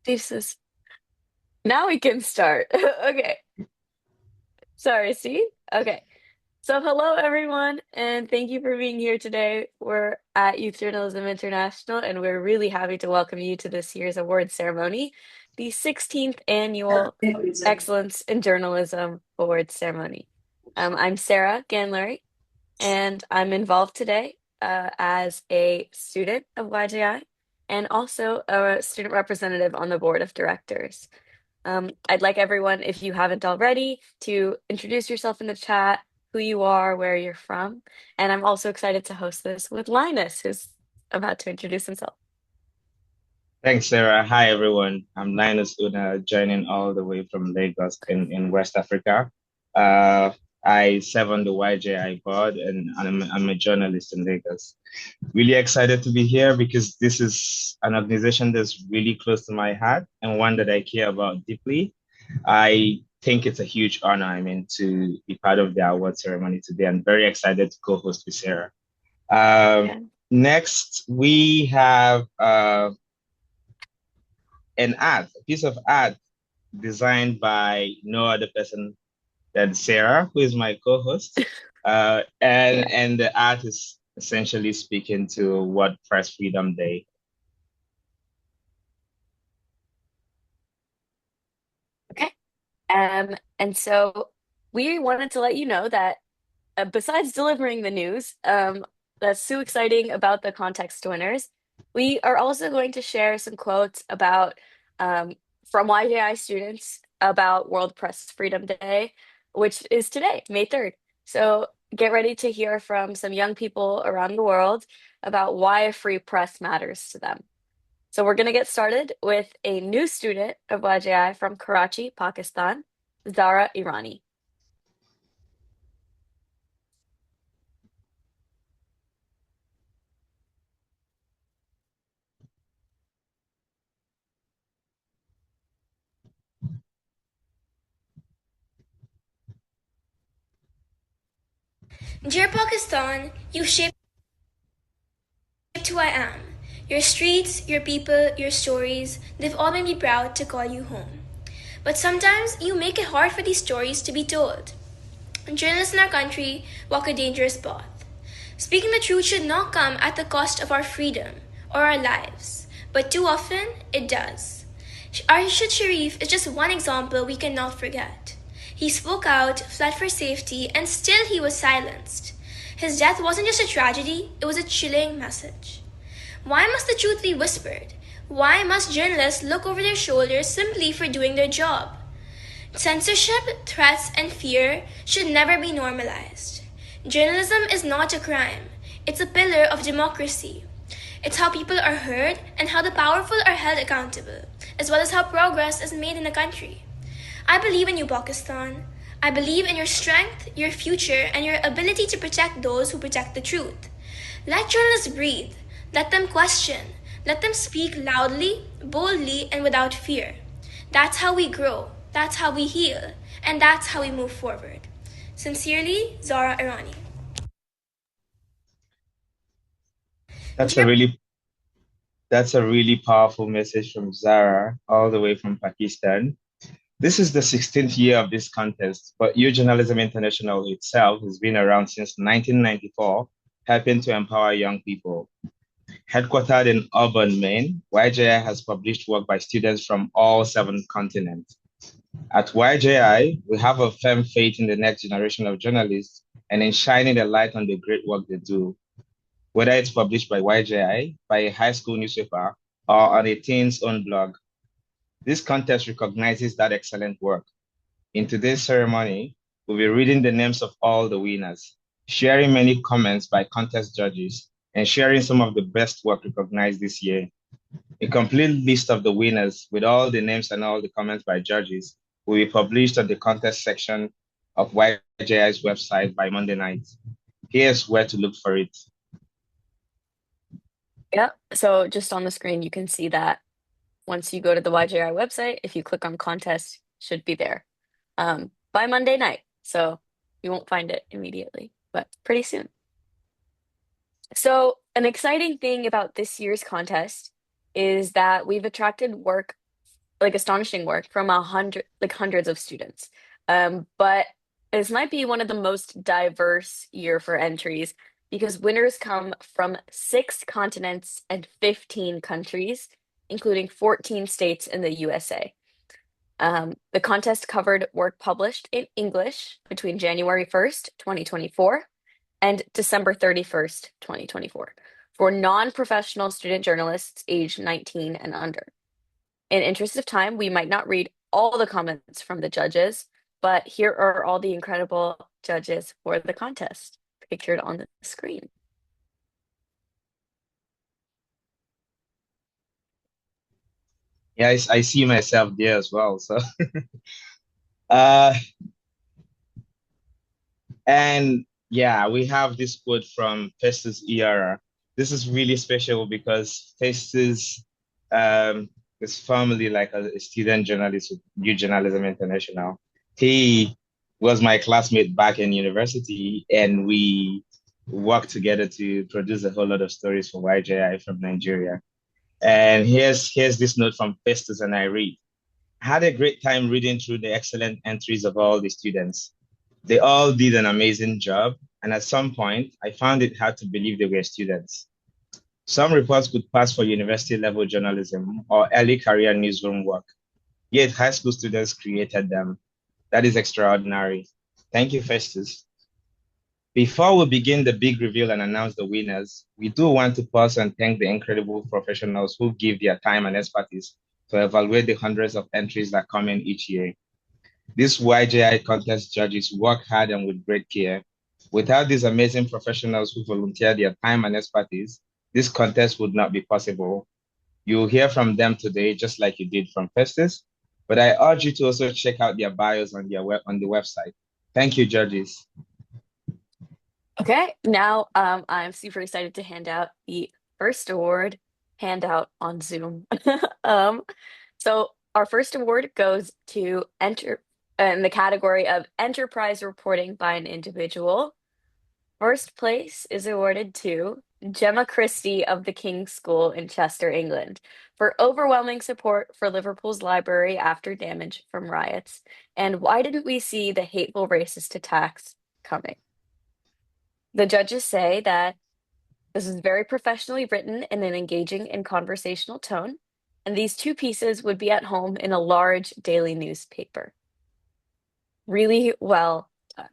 This is now we can start. Okay. Sorry, see? Okay. So hello everyone and thank you for being here today. We're at Youth Journalism International and we're really happy to welcome you to this year's award ceremony, the 16th annual Excellence in Journalism Awards ceremony. I'm Sarah Gandluri and I'm involved today as a student of YJI and also a student representative on the board of directors. I'd like everyone, if you haven't already, to introduce yourself in the chat, who you are, where you're from. And I'm also excited to host this with Linus, who's about to introduce himself. Thanks, Sarah. Hi, everyone. I'm Linus Unah, joining all the way from Lagos in West Africa. Uh, I serve on the YJI board and I'm a journalist in Lagos. Really excited to be here because this is an organization that's really close to my heart and one that I care about deeply. I think it's a huge honor, to be part of the award ceremony today. I'm very excited to co-host with Sarah. Um, Yeah. Next, we have a piece of art designed by no other person than Sarah, who is my co-host. Yeah. And the art is essentially speaking to what Press Freedom Day. Okay. And so we wanted to let you know that besides delivering the news, that's so exciting about the context winners, we are also going to share some quotes about um, from YJI students about World Press Freedom Day, which is today, May 3rd. So get ready to hear from some young people around the world about why a free press matters to them. So we're going to get started with a new student of YJI from Karachi, Pakistan, Zara Irani. Dear Pakistan, you shaped who I am. Your streets, your people, your stories, they've all made me proud to call you home. But sometimes you make it hard for these stories to be told. Journalists in our country walk a dangerous path. Speaking the truth should not come at the cost of our freedom or our lives, but too often it does. Arshad Sharif is just one example we cannot forget. He spoke out, fled for safety, and still he was silenced. His death wasn't just a tragedy, it was a chilling message. Why must the truth be whispered? Why must journalists look over their shoulders simply for doing their job? Censorship, threats, and fear should never be normalized. Journalism is not a crime, it's a pillar of democracy. It's how people are heard and how the powerful are held accountable, as well as how progress is made in a country. I believe in you, Pakistan. I believe in your strength, your future, and your ability to protect those who protect the truth. Let journalists breathe. Let them question. Let them speak loudly, boldly, and without fear. That's how we grow. That's how we heal. And that's how we move forward. Sincerely, Zara Irani. That's a Dear really that's a really powerful message from Zara, all the way from Pakistan. This is the 16th year of this contest, but U Journalism International itself has been around since 1994, helping to empower young people. Headquartered in Auburn, Maine, YJI has published work by students from all seven continents. At YJI, we have a firm faith in the next generation of journalists and in shining a light on the great work they do, whether it's published by YJI, by a high school newspaper, or on a teen's own blog. This contest recognizes that excellent work. In today's ceremony, we'll be reading the names of all the winners, sharing many comments by contest judges, and sharing some of the best work recognized this year. A complete list of the winners with all the names and all the comments by judges will be published on the contest section of YJI's website by Monday night. Here's where to look for it. Yep. So just on the screen, you can see that once you go to the YJI website, if you click on contest, should be there by Monday night. So you won't find it immediately, but pretty soon. So an exciting thing about this year's contest is that we've attracted work like astonishing work from hundreds of students. But this might be one of the most diverse year for entries because winners come from 6 continents and 15 countries, including 14 states in the USA. The contest covered work published in English between January 1st, 2024 and December 31st, 2024 for non-professional student journalists aged 19 and under. In interest of time, we might not read all the comments from the judges, but here are all the incredible judges for the contest pictured on the screen. Yeah, I see myself there as well. So, uh, and yeah, we have this quote from Festus Era. This is really special because Festus um, is formerly like a student journalist with New Journalism International. He was my classmate back in university, and we worked together to produce a whole lot of stories for YJI from Nigeria. And here's this note from Festus, and I read. Had a great time reading through the excellent entries of all the students. They all did an amazing job, and at some point, I found it hard to believe they were students. Some reports could pass for university level journalism or early career newsroom work, yet high school students created them. That is extraordinary. Thank you, Festus. Before we begin the big reveal and announce the winners, we do want to pause and thank the incredible professionals who give their time and expertise to evaluate the hundreds of entries that come in each year. These YJI contest judges work hard and with great care. Without these amazing professionals who volunteer their time and expertise, this contest would not be possible. You'll hear from them today, just like you did from Festus, but I urge you to also check out their bios on on the website. Thank you, judges. Okay, now I'm super excited to hand out the first award handout on Zoom. Um, so our first award goes to enter in the category of enterprise reporting by an individual. First place is awarded to Gemma Christie of the King's School in Chester, England, for overwhelming support for Liverpool's library after damage from riots. And why didn't we see the hateful racist attacks coming? The judges say that this is very professionally written in an engaging and conversational tone, and these two pieces would be at home in a large daily newspaper. Really well done.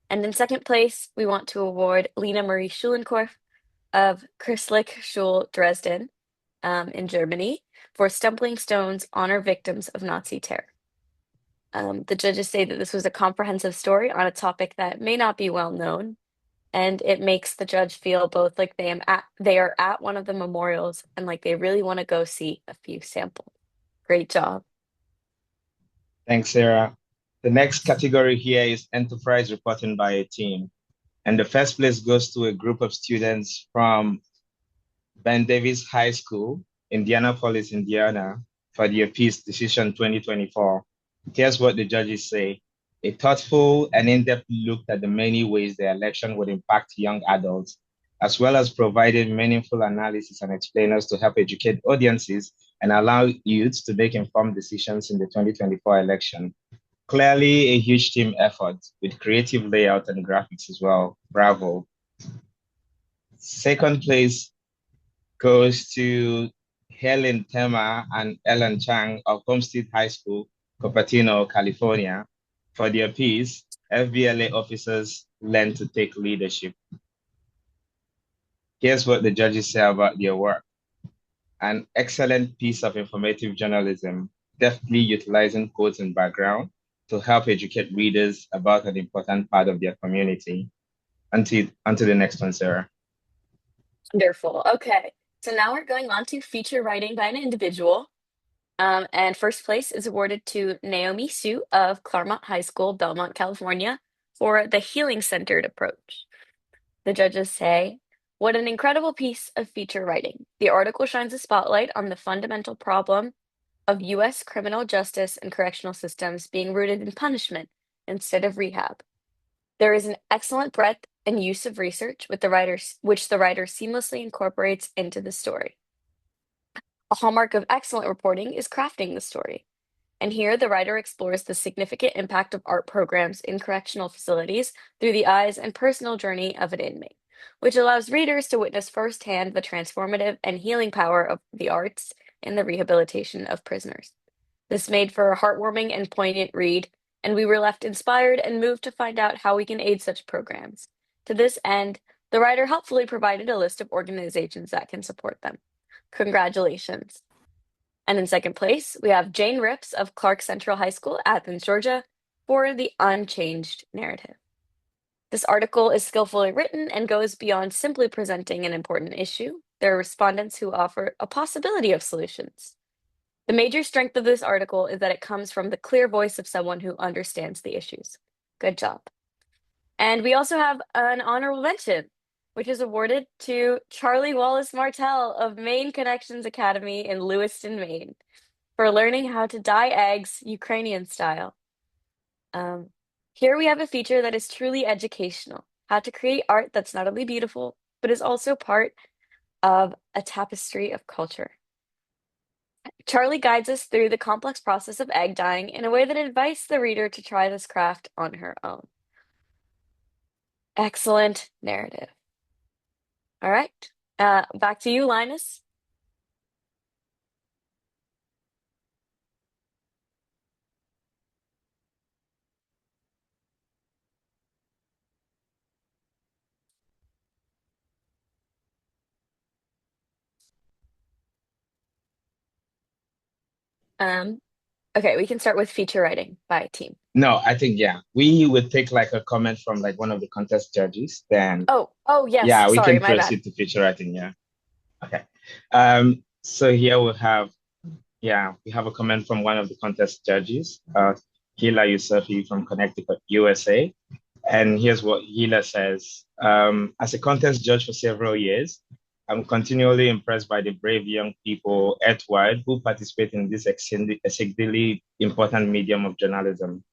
And in second place, we want to award Lena Marie Schulenkorf of Christlich Schule Dresden in Germany for Stumbling Stones Honor Victims of Nazi Terror. The judges say that this was a comprehensive story on a topic that may not be well known, and it makes the judge feel both like they are at one of the memorials and like they really want to go see a few samples. Great job. Thanks, Sarah. The next category here is enterprise reporting by a team. And the first place goes to a group of students from Ben Davis High School, Indianapolis, Indiana, for the Appeals Decision 2024. Here's what the judges say. A thoughtful and in-depth look at the many ways the election would impact young adults, as well as providing meaningful analysis and explainers to help educate audiences and allow youths to make informed decisions in the 2024 election. Clearly a huge team effort with creative layout and graphics as well. Bravo. Second place goes to Helen Tema and Ellen Chang of Homestead High School, Cupertino, California. For their piece, FBLA officers learn to take leadership. Here's what the judges say about their work. An excellent piece of informative journalism, deftly utilizing quotes and background to help educate readers about an important part of their community. Until the next one, Sarah. Wonderful. Okay. So now we're going on to feature writing by an individual. And first place is awarded to Naomi Sue of Claremont High School, Belmont, California, for the healing centered approach. The judges say, what an incredible piece of feature writing. The article shines a spotlight on the fundamental problem of U.S. criminal justice and correctional systems being rooted in punishment instead of rehab. There is an excellent breadth and use of research which the writer seamlessly incorporates into the story. A hallmark of excellent reporting is crafting the story. And here, the writer explores the significant impact of art programs in correctional facilities through the eyes and personal journey of an inmate, which allows readers to witness firsthand the transformative and healing power of the arts in the rehabilitation of prisoners. This made for a heartwarming and poignant read, and we were left inspired and moved to find out how we can aid such programs. To this end, the writer helpfully provided a list of organizations that can support them. Congratulations. And in second place, we have Jane Rips of Clark Central High School, Athens, Georgia, for The Unchanged Narrative. This article is skillfully written and goes beyond simply presenting an important issue. There are respondents who offer a possibility of solutions. The major strength of this article is that it comes from the clear voice of someone who understands the issues. Good job. And we also have an honorable mention, which is awarded to Charlie Wallace Martell of Maine Connections Academy in Lewiston, Maine, for learning how to dye eggs Ukrainian style. Here we have a feature that is truly educational, how to create art that's not only beautiful, but is also part of a tapestry of culture. Charlie guides us through the complex process of egg dyeing in a way that invites the reader to try this craft on her own. Excellent narrative. All right, back to you, Linus. Um, okay, we can start with feature writing by team. No, I think yeah, we would take like a comment from like one of the contest judges. Then Oh, yes, yeah, we sorry, can my bad. proceed to feature writing. Yeah. Okay. So here we have we have a comment from one of the contest judges, Hila Yusufi from Connecticut, USA. And here's what Hila says. As a contest judge for several years, I'm continually impressed by the brave young people earthwide who participate in this exceedingly important medium of journalism.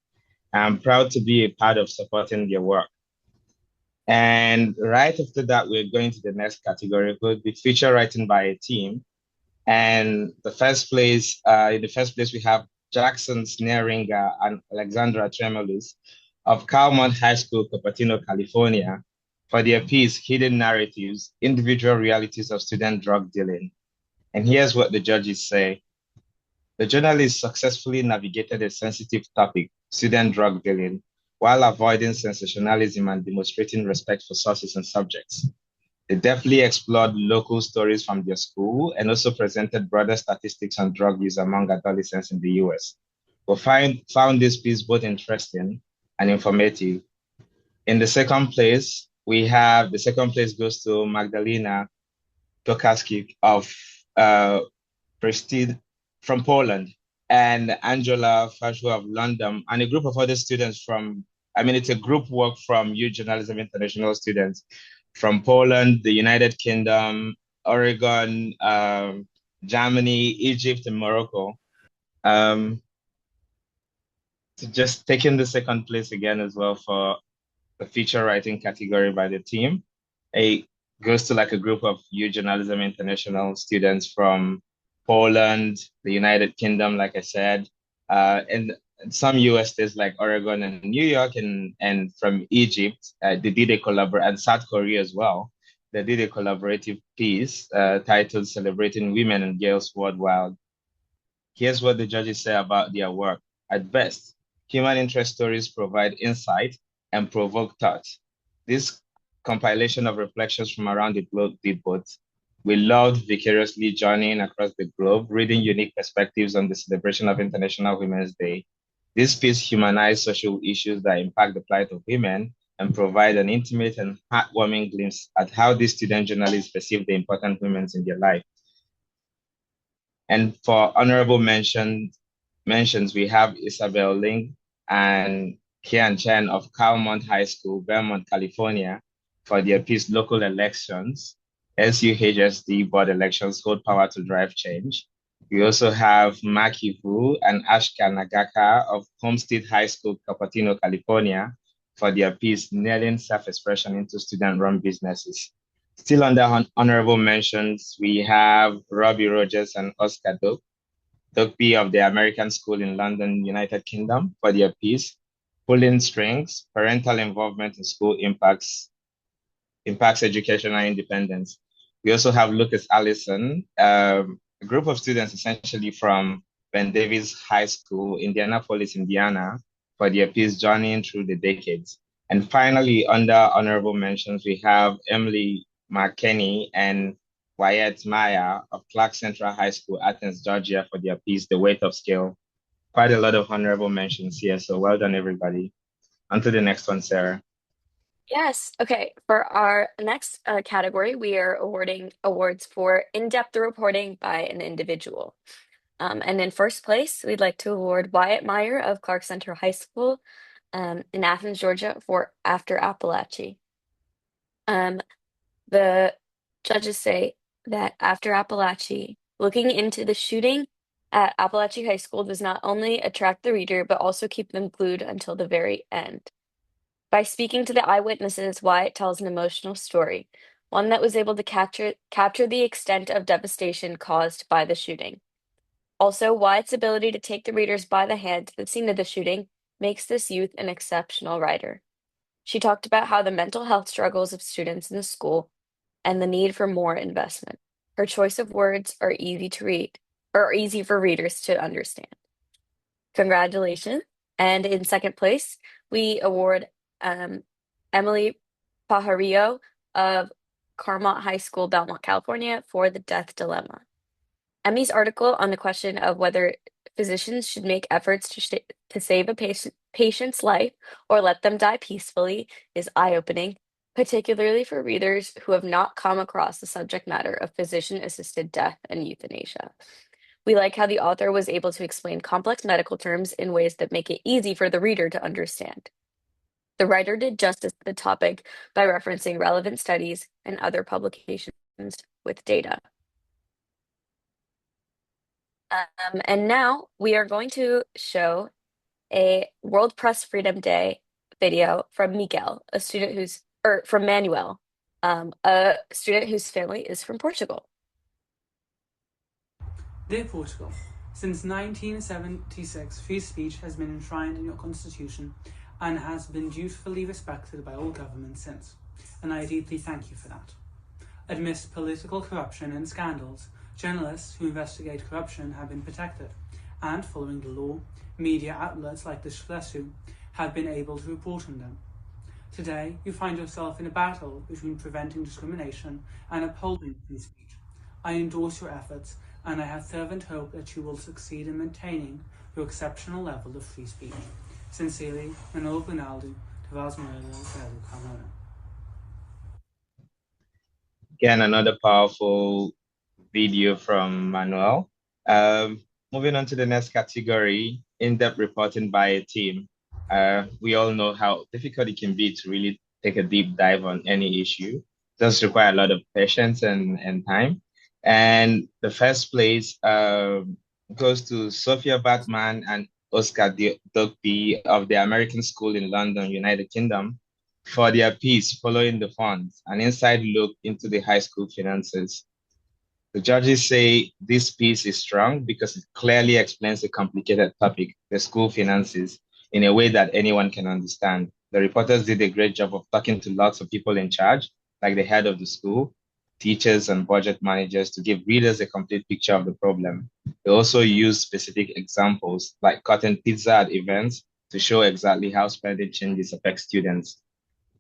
I'm proud to be a part of supporting their work. And right after that, we're going to the next category, with the feature writing by a team. And in the first place, we have Jackson Sneringer and Alexandra Tremolis of Calmont High School, Cupertino, California, for their piece, Hidden Narratives, Individual Realities of Student Drug Dealing. And here's what the judges say. The journalist successfully navigated a sensitive topic, student drug dealing, while avoiding sensationalism and demonstrating respect for sources and subjects. They deftly explored local stories from their school and also presented broader statistics on drug use among adolescents in the US. We found this piece both interesting and informative. In the second place, the second place goes to Magdalena Tokarski of Prestige from Poland and Angela Fashua of London and a group of other students it's a group work from U Journalism International students from Poland, the United Kingdom, Oregon, Germany, Egypt, and Morocco. So just taking the second place again as well for the feature writing category by the team. It goes to like a group of U Journalism International students from Poland, the United Kingdom, like I said, and some US states like Oregon and New York, and from Egypt, they did a and South Korea as well. They did a collaborative piece titled Celebrating Women and Girls Worldwide. Here's what the judges say about their work. At best, human interest stories provide insight and provoke thought. This compilation of reflections from around the globe did both. We loved vicariously journeying across the globe, reading unique perspectives on the celebration of International Women's Day. This piece humanized social issues that impact the plight of women and provide an intimate and heartwarming glimpse at how these student journalists perceive the important women in their life. And for honorable mentions, we have Isabel Ling and Kian Chen of Calmont High School, Vermont, California, for their piece Local Elections, SUHSD Board Elections Hold Power to Drive Change. We also have Maki Fu and Ashka Nagaka of Homestead High School, Cupertino, California, for their piece Nailing Self-Expression into Student-Run Businesses. Still under honorable mentions, we have Robbie Rogers and Oscar Dugby of the American School in London, United Kingdom, for their piece, Pulling Strings, Parental Involvement in School Impacts Educational Independence. We also have Lucas Allison, a group of students essentially from Ben Davis High School, Indianapolis, Indiana, for their piece Journeying Through the Decades. And finally, under honorable mentions, we have Emily McKenney and Wyatt Maya of Clark Central High School, Athens, Georgia, for their piece The Weight of Skill. Quite a lot of honorable mentions here, so well done, everybody. On to the next one, Sarah. Yes. Okay. For our next category, we are awarding awards for in-depth reporting by an individual. And in first place, we'd like to award Wyatt Meyer of Clark Center High School in Athens, Georgia, for After Appalachia. The judges say that After Appalachia, looking into the shooting at Appalachia High School does not only attract the reader, but also keep them glued until the very end. By speaking to the eyewitnesses, Wyatt tells an emotional story, one that was able to capture the extent of devastation caused by the shooting. Also, Wyatt's ability to take the readers by the hand to the scene of the shooting makes this youth an exceptional writer. She talked about how the mental health struggles of students in the school and the need for more investment. Her choice of words are easy to read, or easy for readers to understand. Congratulations. And in second place, we award Emily Pajarillo of Carmont High School, Belmont, California, for The Death Dilemma. Emmy's article on the question of whether physicians should make efforts to save a patient's life or let them die peacefully is eye-opening, particularly for readers who have not come across the subject matter of physician-assisted death and euthanasia. We like how the author was able to explain complex medical terms in ways that make it easy for the reader to understand. The writer did justice to the topic by referencing relevant studies and other publications with data. And now we are going to show a World Press Freedom Day video from Miguel, from Manuel, a student whose family is from Portugal. Dear Portugal, since 1976, free speech has been enshrined in your constitution and has been dutifully respected by all governments since, and I deeply thank you for that. Amidst political corruption and scandals, journalists who investigate corruption have been protected, and following the law, media outlets like the Expresso have been able to report on them. Today, you find yourself in a battle between preventing discrimination and upholding free speech. I endorse your efforts, and I have fervent hope that you will succeed in maintaining your exceptional level of free speech. Sincerely, Manuel Ronaldo, Tavares Moreira, Carmona. Again, another powerful video from Manuel. Moving on to the next category, in-depth reporting by a team. We all know how difficult it can be to really take a deep dive on any issue. It does require a lot of patience and time. And the first place goes to Sophia Batman and Oscar Dugby of the American School in London, United Kingdom, for their piece Following the Funds, an inside look into the high school finances. The judges say this piece is strong because it clearly explains the complicated topic, the school finances, in a way that anyone can understand. The reporters did a great job of talking to lots of people in charge, like the head of the school, teachers, and budget managers to give readers a complete picture of the problem. They also used specific examples, like cutting pizza at events, to show exactly how spending changes affect students.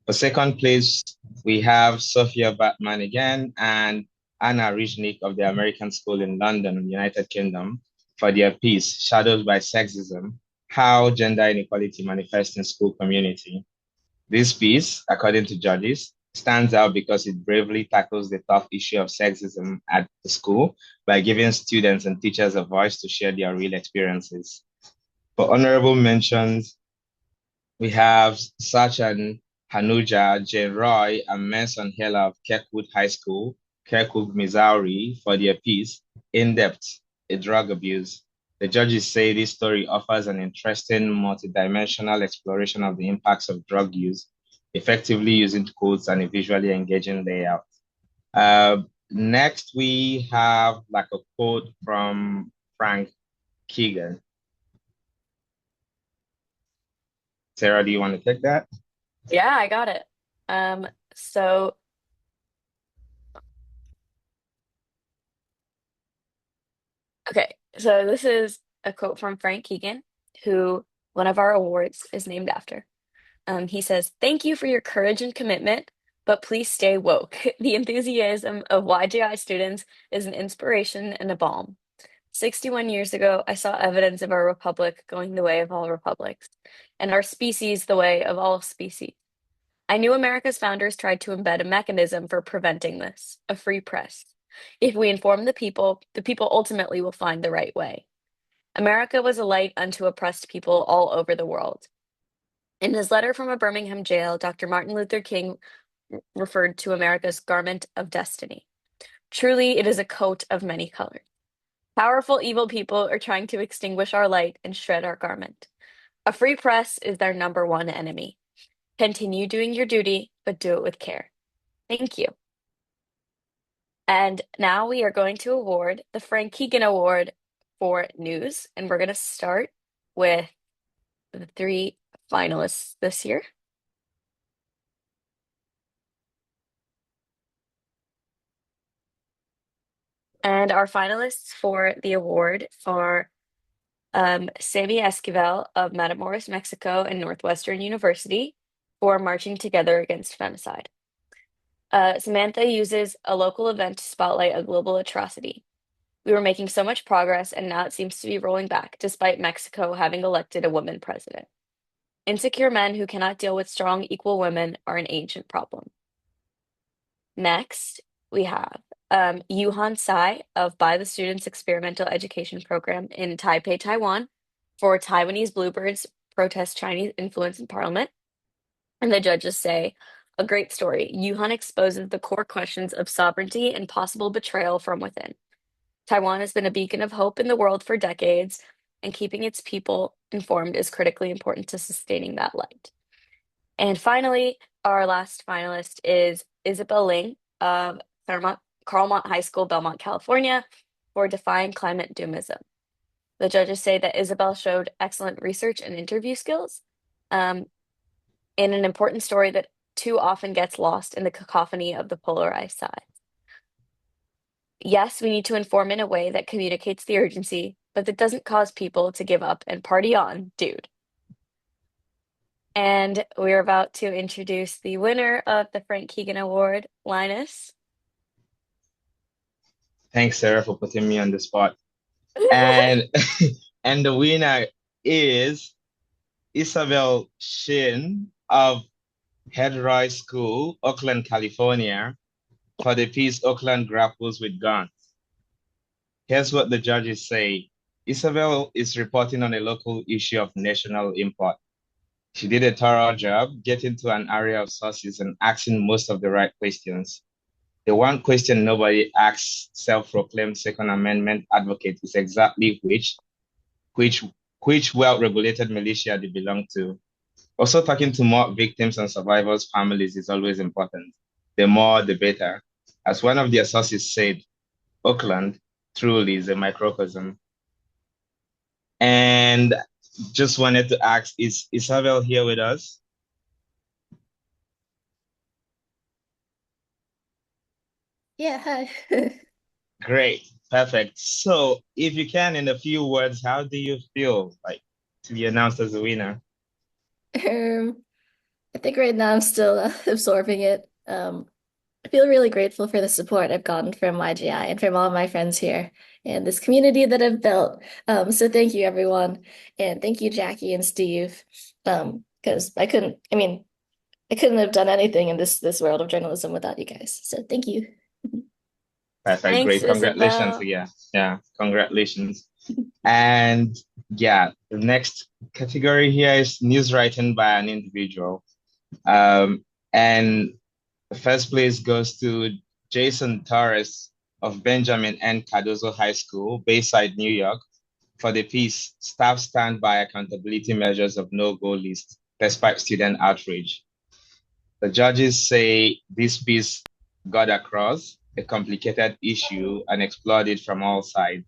For second place, we have Sophia Batman again and Anna Rijnik of the American School in London, United Kingdom, for their piece, Shadowed by Sexism, How Gender Inequality Manifests in School Community. This piece, according to judges, stands out because it bravely tackles the tough issue of sexism at the school by giving students and teachers a voice to share their real experiences. For honorable mentions, we have Sachin Hanuja, Jane Roy, and Manson Heller of Kirkwood High School, Kirkwood, Missouri, for their piece, In Depth, A Drug Abuse. The judges say this story offers an interesting multidimensional exploration of the impacts of drug use, effectively using quotes and a visually engaging layout. Next, we have like a quote from Frank Keegan. Sarah, do you want to take that? Yeah, I got it. So okay, so this is a quote from Frank Keegan, who one of our awards is named after. He says, "Thank you for your courage and commitment, but please stay woke. The enthusiasm of YGI students is an inspiration and a balm. 61 years ago, I saw evidence of our republic going the way of all republics, and our species the way of all species. I knew America's founders tried to embed a mechanism for preventing this, a free press. If we inform the people ultimately will find the right way. America was a light unto oppressed people all over the world." In his letter from a Birmingham jail, Dr. Martin Luther King referred to America's garment of destiny. Truly, it is a coat of many colors. Powerful evil people are trying to extinguish our light and shred our garment. A free press is their number one enemy. Continue doing your duty, but do it with care. Thank you. And now we are going to award the Frank Keegan Award for news, and we're going to start with the three finalists this year. And our finalists for the award are Sammy Esquivel of Matamoros, Mexico, and Northwestern University for marching together against femicide. Samantha uses a local event to spotlight a global atrocity. We were making so much progress, and now it seems to be rolling back, despite Mexico having elected a woman president. Insecure men who cannot deal with strong, equal women are an ancient problem. Next, we have Yuhan Tsai of By the Students Experimental Education Program in Taipei, Taiwan, for Taiwanese bluebirds protest Chinese influence in parliament. And the judges say, a great story. Yuhan exposes the core questions of sovereignty and possible betrayal from within. Taiwan has been a beacon of hope in the world for decades, and keeping its people informed is critically important to sustaining that light. And finally, our last finalist is Isabel Ling of Carlmont High School, Belmont, California, for defying climate doomism. The judges say that Isabel showed excellent research and interview skills in an important story that too often gets lost in the cacophony of the polarized sides. Yes, we need to inform in a way that communicates the urgency, but that doesn't cause people to give up and party on, dude. And we're about to introduce the winner of the Frank Keegan Award, Linus. Thanks, Sarah, for putting me on the spot. And and the winner is Isabel Shin of Headroy School, Oakland, California, for the piece Oakland Grapples with Guns. Here's what the judges say. Isabel is reporting on a local issue of national import. She did a thorough job getting to an area of sources and asking most of the right questions. The one question nobody asks self-proclaimed Second Amendment advocate is exactly which, which well-regulated militia they belong to. Also, talking to more victims and survivors' families is always important. The more, the better. As one of their sources said, Oakland truly is a microcosm. And just wanted to ask, is Isabel here with us? Yeah, hi. Great, perfect. So if you can, in a few words, how do you feel like to be announced as a winner? Um, I think right now I'm still absorbing it. I feel really grateful for the support I've gotten from YGI and from all my friends here and this community that I've built. So thank you, everyone, and thank you, Jackie and Steve. Because I couldn't have done anything in this world of journalism without you guys. So thank you. Perfect, Thanks, great. Congratulations Isabel. again. Yeah, congratulations. And yeah, the next category here is news writing by an individual. And the first place goes to Jason Torres of Benjamin N. Cardozo High School, Bayside, New York, for the piece Staff Stand by Accountability Measures of No-Go List Despite Student Outrage. The judges say this piece got across a complicated issue and explored it from all sides.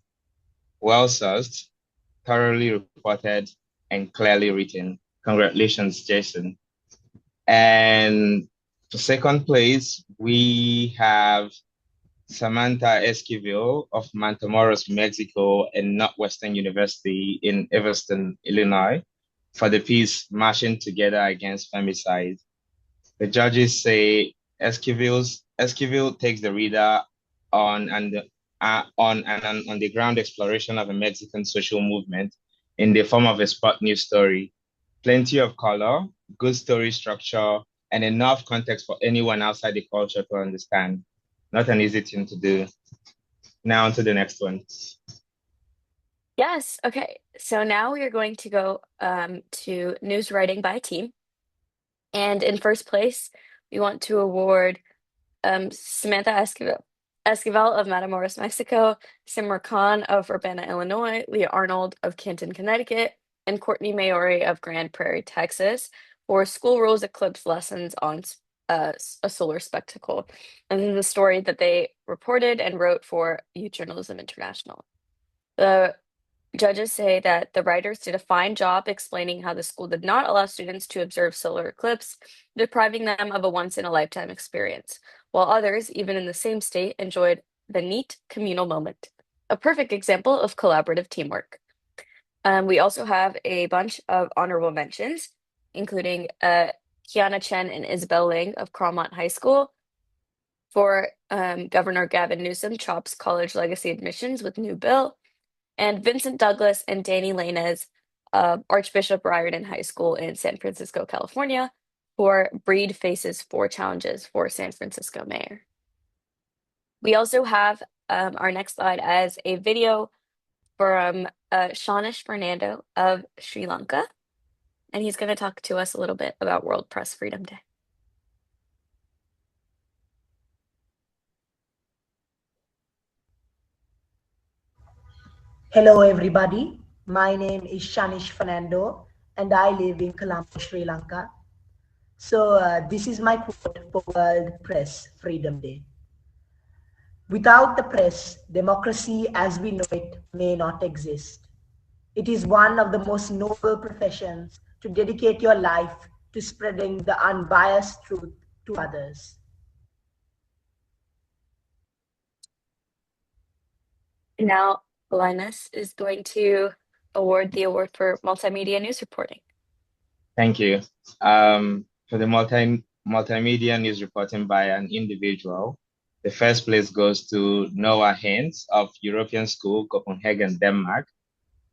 Well sourced, thoroughly reported, and clearly written. Congratulations, Jason. And for second place, we have Samantha Esquivel of Matamoros, Mexico, and Northwestern University in Evanston, Illinois, for the piece Marching Together Against Femicide. The judges say Esquivel takes the reader on an on-the-ground exploration of a Mexican social movement in the form of a spot news story. Plenty of color, good story structure, and enough context for anyone outside the culture to understand. Not an easy thing to do. Now on to the next one. Yes. Okay. So now we are going to go to news writing by team. And in first place, we want to award Samantha Esquivel of Matamoros, Mexico, Simmer Khan of Urbana, Illinois, Leah Arnold of Canton, Connecticut, and Courtney Maori of Grand Prairie, Texas, for School Rules Eclipse Lessons on a Solar Spectacle. And this is a story that they reported and wrote for Youth Journalism International. The judges say that the writers did a fine job explaining how the school did not allow students to observe solar eclipse, depriving them of a once-in-a-lifetime experience, while others, even in the same state, enjoyed the neat communal moment. A perfect example of collaborative teamwork. We also have a bunch of honorable mentions, including Kiana Chen and Isabel Ling of Cromont High School for Governor Gavin Newsom chops college legacy admissions with new bill, and Vincent Douglas and Danny Lainez of Archbishop Riordan High School in San Francisco, California, for Breed Faces 4 Challenges for San Francisco Mayor. We also have our next slide as a video from Shanish Fernando of Sri Lanka, and he's going to talk to us a little bit about World Press Freedom Day. Hello, everybody. My name is Shanish Fernando, and I live in Colombo, Sri Lanka. So, this is my quote for World Press Freedom Day. Without the press, democracy as we know it may not exist. It is one of the most noble professions to dedicate your life to spreading the unbiased truth to others. Now, Linus is going to award the award for multimedia news reporting. Thank you. For the multimedia news reporting by an individual, the first place goes to Noah Haynes of European School, Copenhagen, Denmark,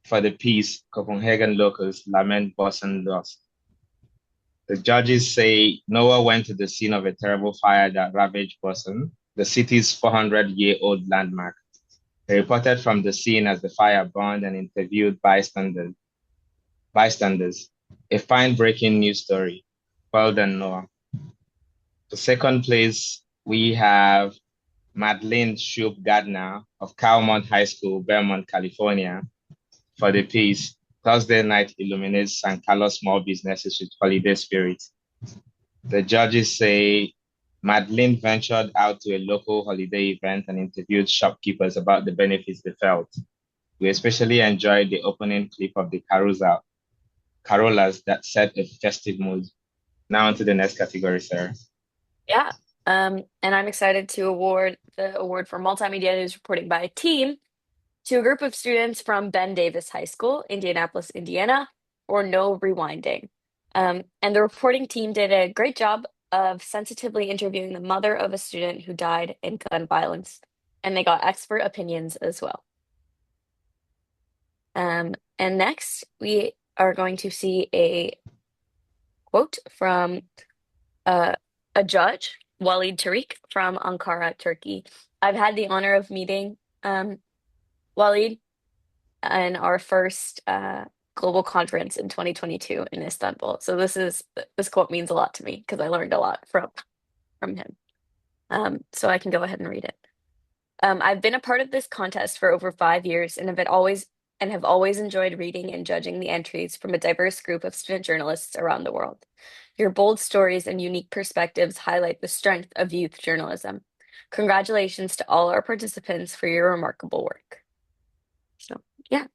for the piece Copenhagen Locals Lament Bossen Lost. The judges say Noah went to the scene of a terrible fire that ravaged Bossen, the city's 400-year-old landmark. He reported from the scene as the fire burned and interviewed bystanders. A fine breaking news story. Well done, Noah. For second place, we have Madeleine Shoup Gardner of Calmont High School, Vermont, California, for the piece Thursday Night Illuminates San Carlos Small Businesses with Holiday Spirit. The judges say Madeleine ventured out to a local holiday event and interviewed shopkeepers about the benefits they felt. We especially enjoyed the opening clip of the carollers that set a festive mood. Now on to the next category, Sarah. Yeah. And I'm excited to award the award for multimedia news reporting by a team to a group of students from Ben Davis High School, Indianapolis, Indiana, or No Rewinding. And the reporting team did a great job of sensitively interviewing the mother of a student who died in gun violence, and they got expert opinions as well. And next, we are going to see a quote from a judge, Walid Tariq from Ankara, Turkey. I've had the honor of meeting Walid in our first global conference in 2022 in Istanbul. So this quote means a lot to me because I learned a lot from him. So I can go ahead and read it. I've been a part of this contest for over 5 years and have always enjoyed reading and judging the entries from a diverse group of student journalists around the world. Your bold stories and unique perspectives highlight the strength of youth journalism. Congratulations to all our participants for your remarkable work. So, yeah.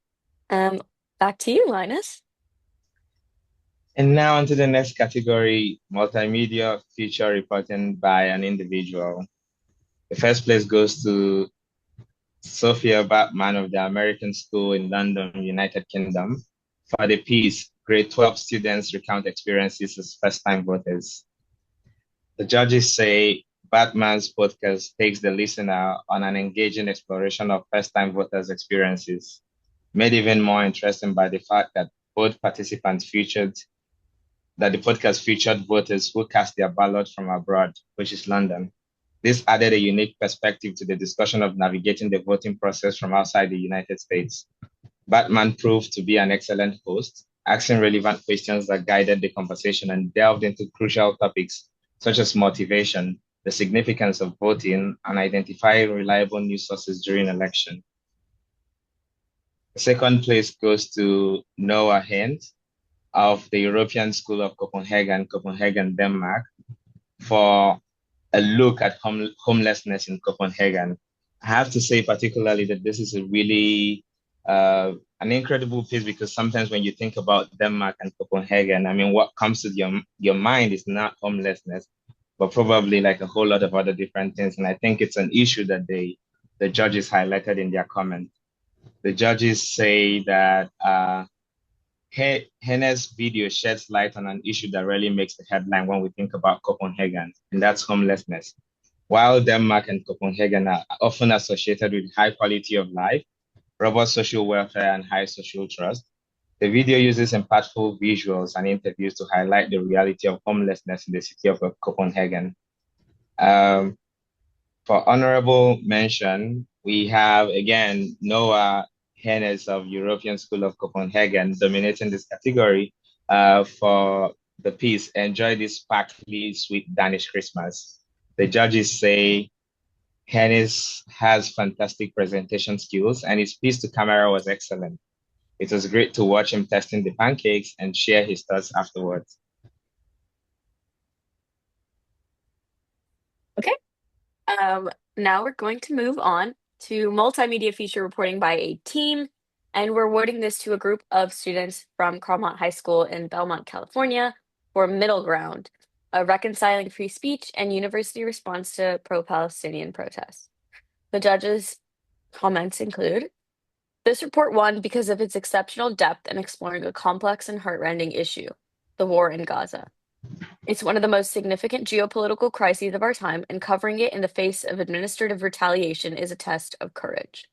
Back to you, Linus. And now on to the next category, multimedia feature reporting by an individual. The first place goes to Sophia Batman of the American School in London, United Kingdom, for the piece, Grade 12 students recount experiences as first-time voters. The judges say Batman's podcast takes the listener on an engaging exploration of first-time voters' experiences, made even more interesting by the fact that both participants featured that the podcast featured voters who cast their ballot from abroad, which is London. This added a unique perspective to the discussion of navigating the voting process from outside the United States. Batman proved to be an excellent host, asking relevant questions that guided the conversation and delved into crucial topics such as motivation, the significance of voting, and identifying reliable news sources during election. The second place goes to Noah Hent of the European School of Copenhagen, Denmark, for a look at homelessness in Copenhagen. I have to say, particularly, that this is a really an incredible piece because sometimes when you think about Denmark and Copenhagen, I mean, what comes to your mind is not homelessness, but probably like a whole lot of other different things. And I think it's an issue that the judges highlighted in their comment. The judges say that Henne's video sheds light on an issue that really makes the headline when we think about Copenhagen, and that's homelessness. While Denmark and Copenhagen are often associated with high quality of life, robust social welfare, and high social trust, the video uses impactful visuals and interviews to highlight the reality of homelessness in the city of Copenhagen. Um, for honorable mention, we have again Noah Hennes of European School of Copenhagen dominating this category for the piece Enjoy This Sparkly Sweet Danish Christmas. The judges say Hennes has fantastic presentation skills and his piece to camera was excellent. It was great to watch him testing the pancakes and share his thoughts afterwards. Okay. Now we're going to move on to multimedia feature reporting by a team, and we're awarding this to a group of students from Carmont High School in Belmont, California, for Middle Ground, reconciling free speech and university response to pro-Palestinian protests. The judges' comments include, this report won because of its exceptional depth in exploring a complex and heartrending issue, the war in Gaza. It's one of the most significant geopolitical crises of our time, and covering it in the face of administrative retaliation is a test of courage.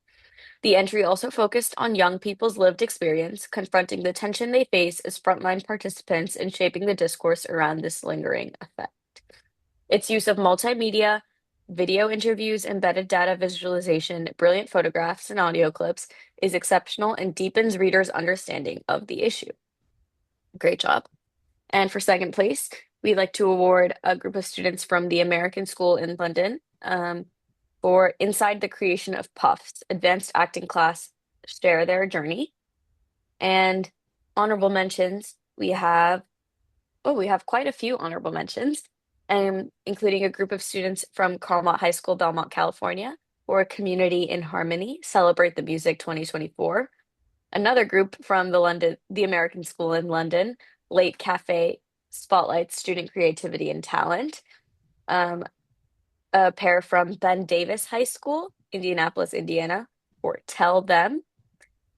The entry also focused on young people's lived experience, confronting the tension they face as frontline participants and shaping the discourse around this lingering effect. Its use of multimedia, video interviews, embedded data visualization, brilliant photographs, and audio clips is exceptional and deepens readers' understanding of the issue. Great job. And for second place, we'd like to award a group of students from the American School in London for Inside the Creation of Puffs, advanced acting class, share their journey. And honorable mentions, we have quite a few honorable mentions, including a group of students from Carmont High School, Belmont, California, for Community in Harmony, Celebrate the Music 2024. Another group from the American School in London, Late Cafe spotlights student creativity and talent. A pair from Ben Davis High School, Indianapolis, Indiana, for Tell Them,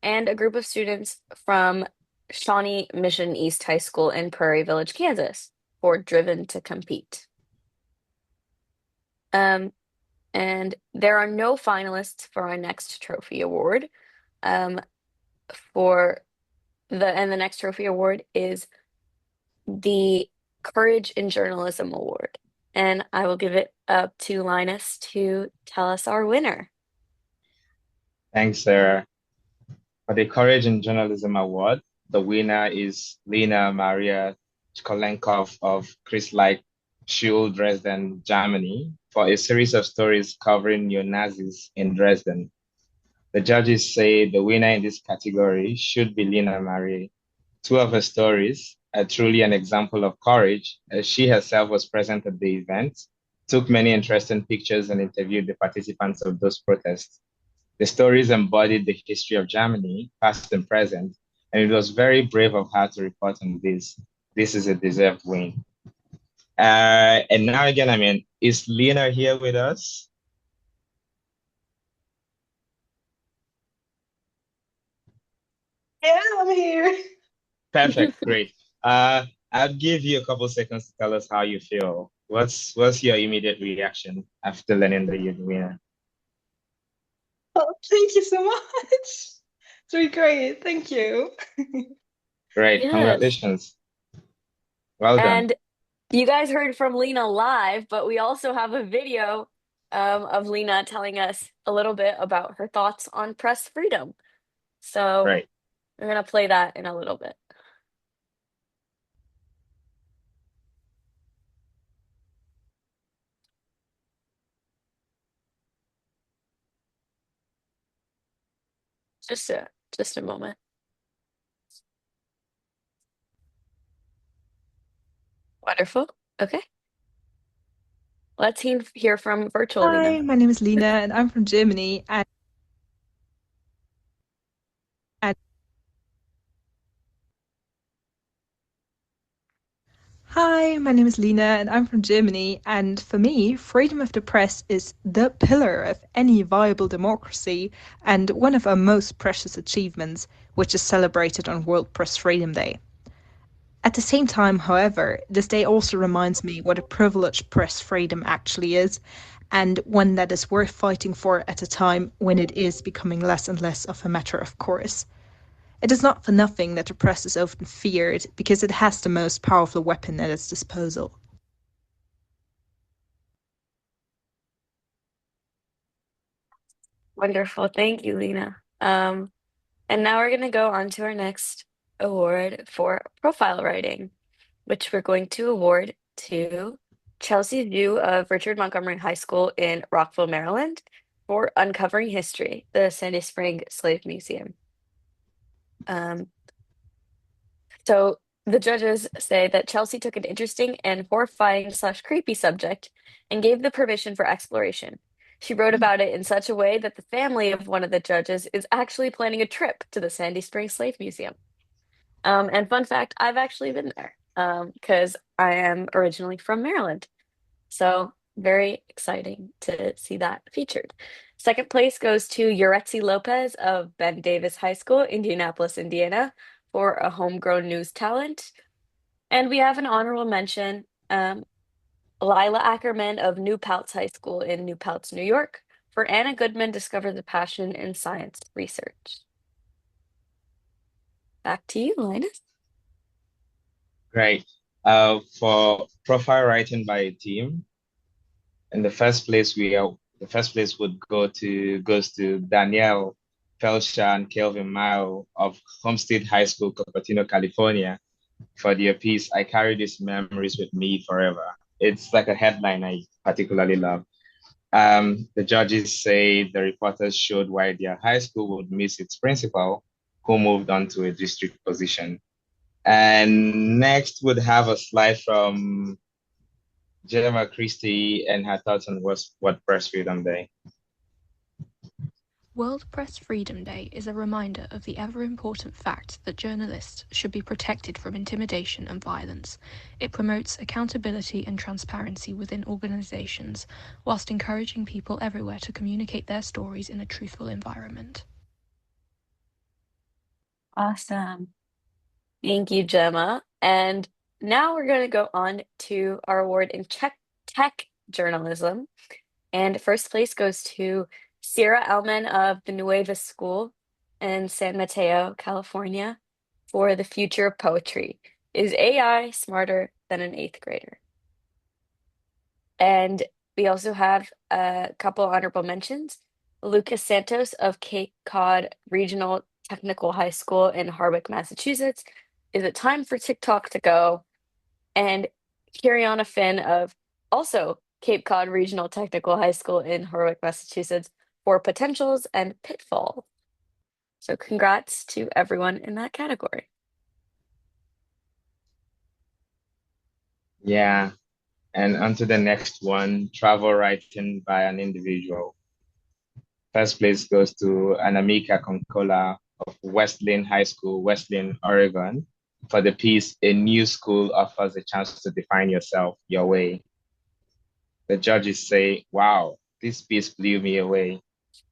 and a group of students from Shawnee Mission East High School in Prairie Village, Kansas, for Driven to Compete. And there are no finalists for our next trophy award. The next trophy award is the Courage in Journalism Award. And I will give it up to Linus to tell us our winner. Thanks, Sarah. For the Courage in Journalism Award, the winner is Lena Maria Chkolenkov of Christ-like Schule, Dresden, Germany, for a series of stories covering neo-Nazis in Dresden. The judges say the winner in this category should be Lena Marie. Two of her stories are truly an example of courage, as she herself was present at the event took many interesting pictures, and interviewed the participants of those protests. The stories embodied the history of Germany, past and present, and it was very brave of her to report on this. This is a deserved win. And now again, I mean, is Lena here with us? Yeah, I'm here. Perfect, great. I'll give you a couple seconds to tell us how you feel. What's your immediate reaction after learning that you're the winner? Oh, thank you so much. It's really great. Thank you. Great, Yes. congratulations. Well done. And you guys heard from Lena live, but we also have a video of Lena telling us a little bit about her thoughts on press freedom. So Right. we're gonna play that in a little bit. Just a moment. Wonderful. Okay. Let's hear from virtual Hi, Lena. my name is Lena and I'm from Germany. And Hi, my name is Lena and I'm from Germany. And for me, freedom of the press is the pillar of any viable democracy and one of our most precious achievements, which is celebrated on World Press Freedom Day. At the same time, however, this day also reminds me what a privilege press freedom actually is, and one that is worth fighting for at a time when it is becoming less and less of a matter of course. It is not for nothing that the press is often feared, because it has the most powerful weapon at its disposal. Wonderful. Thank you, Lena. And now we're gonna go on to our next award for profile writing, which we're going to award to Chelsea Zhu of Richard Montgomery High School in Rockville, Maryland, for uncovering history, the Sandy Spring Slave Museum. Um, so the judges say that Chelsea took an interesting and horrifying slash creepy subject and gave the permission for exploration. She wrote about it in such a way that the family of one of the judges is actually planning a trip to the Sandy Spring Slave Museum. And fun fact, I've actually been there because I am originally from Maryland. So very exciting to see that featured. Second place goes to Yuretsi Lopez of Ben Davis High School, Indianapolis, Indiana, for a homegrown news talent. And we have an honorable mention, Lila Ackerman of New Paltz High School in New Paltz, New York, for Anna Goodman discovered the passion in science research. Back to you, Linus. Great. For profile writing by a team, in the first place, the first place goes to Danielle Felsha and Kelvin Mile of Homestead High School, Cupertino, California, for their piece. I carry these memories with me forever. It's like a headline I particularly love. The judges say the reporters showed why their high school would miss its principal, who moved on to a district position. And next would have a slide from Gemma Christie and her thoughts on what Press Freedom Day. World Press Freedom Day is a reminder of the ever-important fact that journalists should be protected from intimidation and violence. It promotes accountability and transparency within organizations, whilst encouraging people everywhere to communicate their stories in a truthful environment. Awesome. Thank you, Gemma. And now we're going to go on to our award in tech journalism. And first place goes to Sierra Elman of the Nueva School in San Mateo, California, for the future of poetry. Is AI smarter than an eighth grader? And we also have a couple honorable mentions. Lucas Santos of Cape Cod Regional Technical High School in Harwick, Massachusetts. Is it time for TikTok to go? And Kiriana Finn of also Cape Cod Regional Technical High School in Harwick, Massachusetts, for potentials and pitfalls. So congrats to everyone in that category. Yeah, And on to the next one, travel writing by an individual. First place goes to Anamika Konkola of Wesleyan High School, Wesleyan, Oregon, for the piece A New School Offers a Chance to Define Yourself, Your Way. The judges say, wow, this piece blew me away.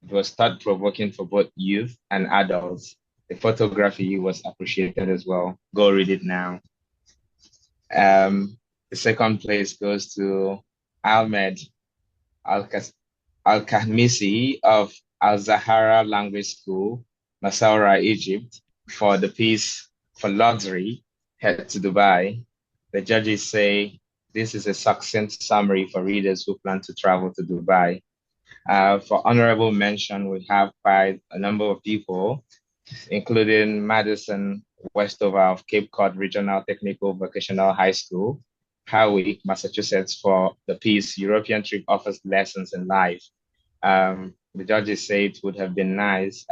It was thought-provoking for both youth and adults. The photography was appreciated as well. Go read it now. The second place goes to Ahmed Al-Kahmisi of Al-Zahara Language School, Massaura, Egypt, for the piece For Luxury, Head to Dubai. The judges say this is a succinct summary for readers who plan to travel to Dubai. For honorable mention, we have quite a number of people, including Madison Westover of Cape Cod Regional Technical Vocational High School, Harwich, Massachusetts, for the piece European Trip Offers Lessons in Life. The judges say it would have been nice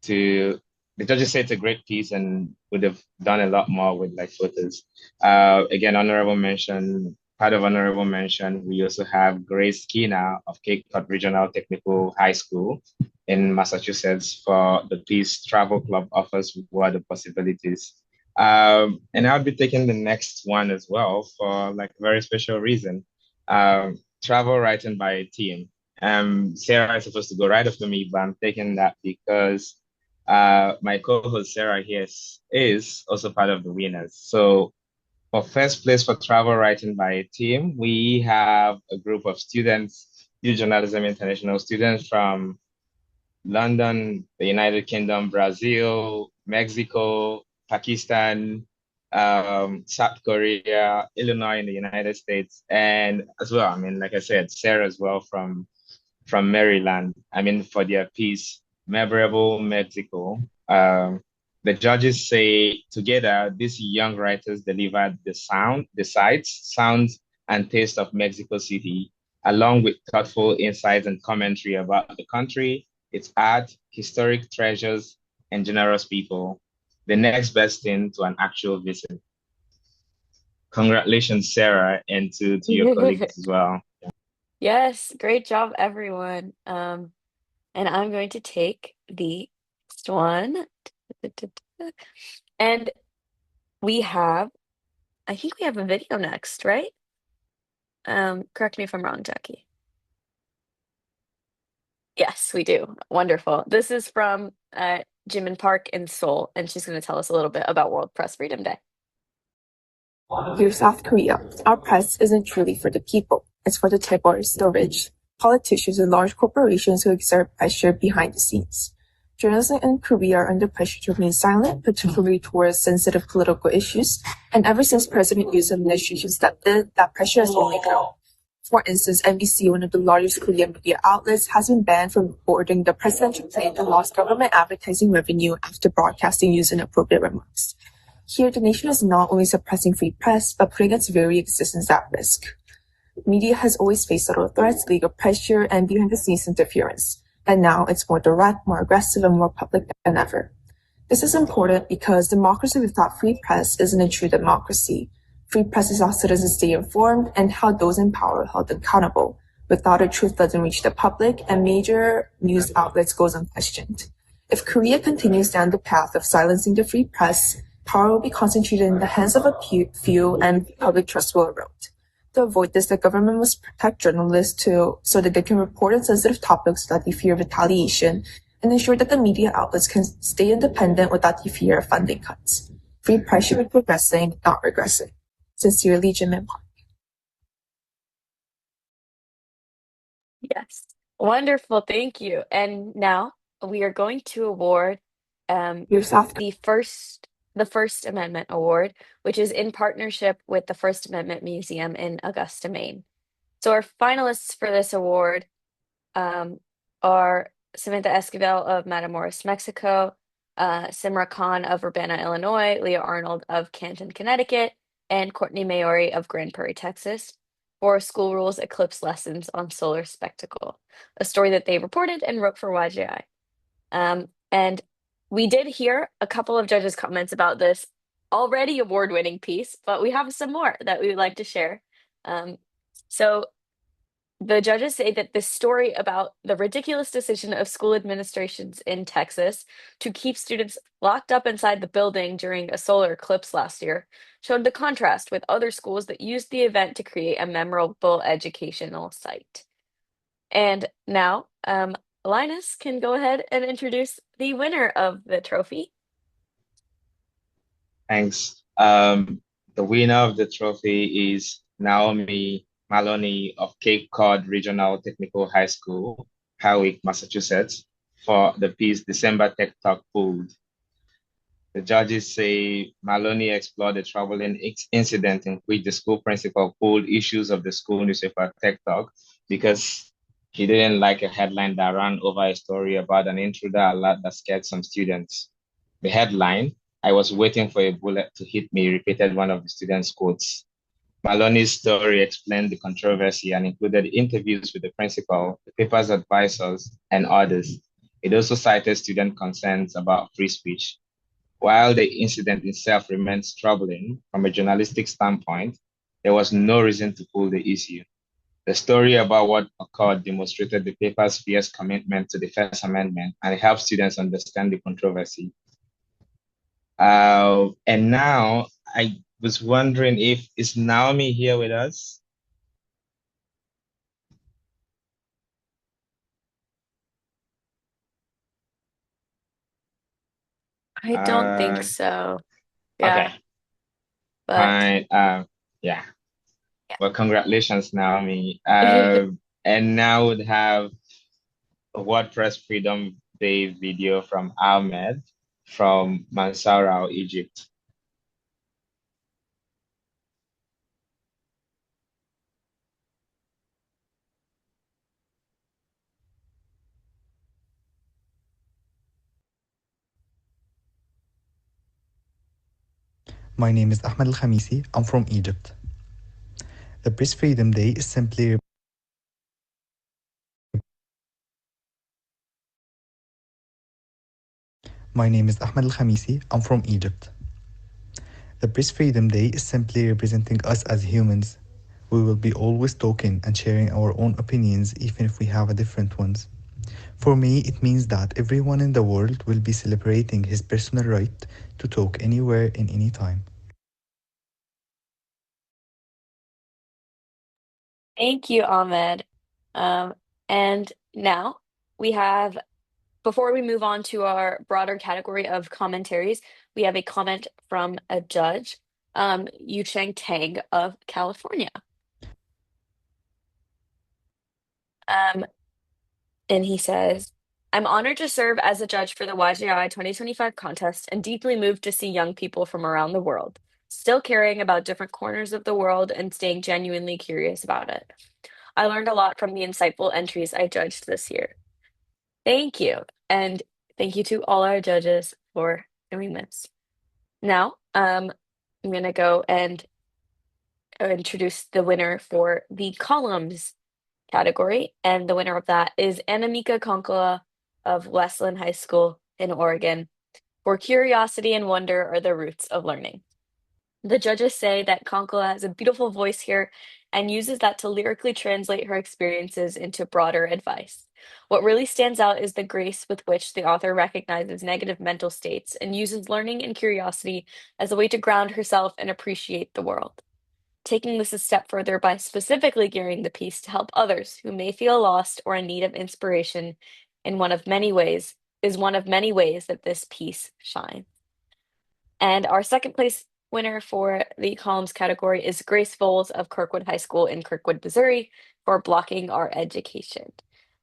to the judges say it's a great piece and would have done a lot more with like photos. Again, part of honorable mention, we also have Grace Kina of Cape Cod Regional Technical High School in Massachusetts for the piece Travel Club Offers What the Possibilities. And I'll be taking the next one as well for like a very special reason. Travel writing by a team. Sarah is supposed to go right after me, but I'm taking that because my co-host Sarah here is also part of the winners. So for first place for travel writing by a team, we have a group of students, Youth Journalism International students from London, the United Kingdom, Brazil, Mexico, Pakistan, South Korea, Illinois in the United States, and as well, I mean, like I said, Sarah as well from Maryland. I mean, for their piece, Memorable Mexico. The judges say together, these young writers delivered the sights, sounds, and taste of Mexico City, along with thoughtful insights and commentary about the country, its art, historic treasures, and generous people. The next best thing to an actual visit. Congratulations, Sarah, and to your colleagues as well. Yes, great job, everyone. And I'm going to take the next one. And I think we have a video next, right? Correct me if I'm wrong, Jackie. Yes, we do. Wonderful. This is from Jimin Park in Seoul, and she's going to tell us a little bit about World Press Freedom Day. Dear South Korea, our press isn't truly for the people. It's for the chaebols, the rich, politicians, and large corporations who exert pressure behind the scenes. Journalists in Korea are under pressure to remain silent, particularly towards sensitive political issues, and ever since President Yoon's administration stepped in, that pressure has only grown. For instance, MBC, one of the largest Korean media outlets, has been banned from boarding the presidential plane and lost government advertising revenue after broadcasting Yoon's inappropriate remarks. Here, the nation is not only suppressing free press, but putting its very existence at risk. Media has always faced subtle threats, legal pressure, and behind-the-scenes interference. And now it's more direct, more aggressive, and more public than ever. This is important because democracy without free press isn't a true democracy. Free press is how citizens stay informed and how those in power are held accountable. Without it, truth doesn't reach the public, and major news outlets goes unquestioned. If Korea continues down the path of silencing the free press, power will be concentrated in the hands of a few, and public trust will erode. To avoid this, the government must protect journalists so that they can report on sensitive topics without the fear of retaliation, and ensure that the media outlets can stay independent without the fear of funding cuts. Free press should be progressing, not regressing. Sincerely, Jim and Park. Yes. Wonderful. Thank you. And now we are going to award the First Amendment Award, which is in partnership with the First Amendment Museum in Augusta, Maine. So our finalists for this award are Samantha Esquivel of Matamoros, Mexico, Simra Khan of Urbana, Illinois, Leah Arnold of Canton, Connecticut, and Courtney Maori of Grand Prairie, Texas, for School Rules Eclipse Lessons on Solar Spectacle, a story that they reported and wrote for YJI. And we did hear a couple of judges' comments about this already award-winning piece, but we have some more that we would like to share. So the judges say that this story about the ridiculous decision of school administrations in Texas to keep students locked up inside the building during a solar eclipse last year showed the contrast with other schools that used the event to create a memorable educational site. And now, Linus can go ahead and introduce the winner of the trophy. Thanks. The winner of the trophy is Naomi Maloney of Cape Cod Regional Technical High School, Hawick, Massachusetts, for the piece December Tech Talk Pulled. The judges say Maloney explored a troubling incident in which the school principal pulled issues of the school newspaper Tech Talk because he didn't like a headline that ran over a story about an intruder alert that scared some students. The headline, "I was waiting for a bullet to hit me," repeated one of the students' quotes. Maloney's story explained the controversy and included interviews with the principal, the paper's advisors, and others. It also cited student concerns about free speech. While the incident itself remains troubling from a journalistic standpoint, there was no reason to pull the issue. The story about what occurred demonstrated the paper's fierce commitment to the First Amendment and helped students understand the controversy. And now I was wondering if is Naomi here with us? I don't think so. Okay, Yeah, but fine. Yeah. Well, congratulations, Naomi. yeah. And now we'd have a WordPress Freedom Day video from Ahmed from Mansourah, Egypt. My name is Ahmed Al Khamisi. I'm from Egypt. The Press Freedom Day is simply My name is Ahmed Al Khamisi. I'm from Egypt. The Press Freedom Day is simply representing us as humans. We will be always talking and sharing our own opinions, even if we have different ones. For me, it means that everyone in the world will be celebrating his personal right to talk anywhere in any time. Thank you, Ahmed. And now we have, before we move on to our broader category of commentaries, we have a comment from a judge, Yu Cheng Tang of California. Um, and he says, "I'm honored to serve as a judge for the YGI 2025 contest and deeply moved to see young people from around the world, still caring about different corners of the world and staying genuinely curious about it. I learned a lot from the insightful entries I judged this year." Thank you. And thank you to all our judges for doing this. Now, I'm going to go and introduce the winner for the columns category. And the winner of that is Anamika Konkola of Westland High School in Oregon. For curiosity and wonder are the roots of learning. The judges say that Konkola has a beautiful voice here and uses that to lyrically translate her experiences into broader advice. What really stands out is the grace with which the author recognizes negative mental states and uses learning and curiosity as a way to ground herself and appreciate the world. Taking this a step further by specifically gearing the piece to help others who may feel lost or in need of inspiration in one of many ways is one of many ways that this piece shines. And our second place winner for the columns category is Grace Voles of Kirkwood High School in Kirkwood, Missouri, for blocking our education.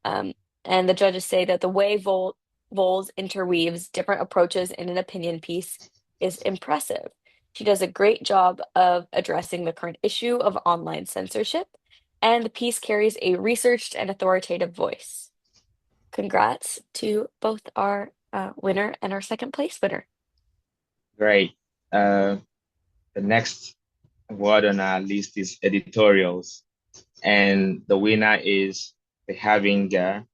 And the judges say that the way Voles interweaves different approaches in an opinion piece is impressive. She does a great job of addressing the current issue of online censorship, and the piece carries a researched and authoritative voice. Congrats to both our winner and our second place winner. Great. The next word on our list is editorials. And the winner is the Harbinger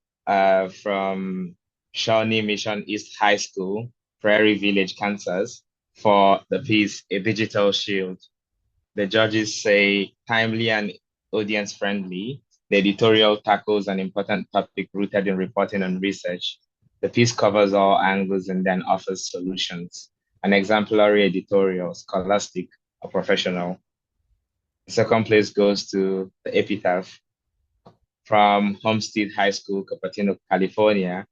from Shawnee Mission East High School, Prairie Village, Kansas, for the piece A Digital Shield. The judges say timely and audience friendly. The editorial tackles an important topic rooted in reporting and research. The piece covers all angles and then offers solutions. An exemplary editorial, scholastic, or professional. The second place goes to the epitaph from Homestead High School, Cupertino, California,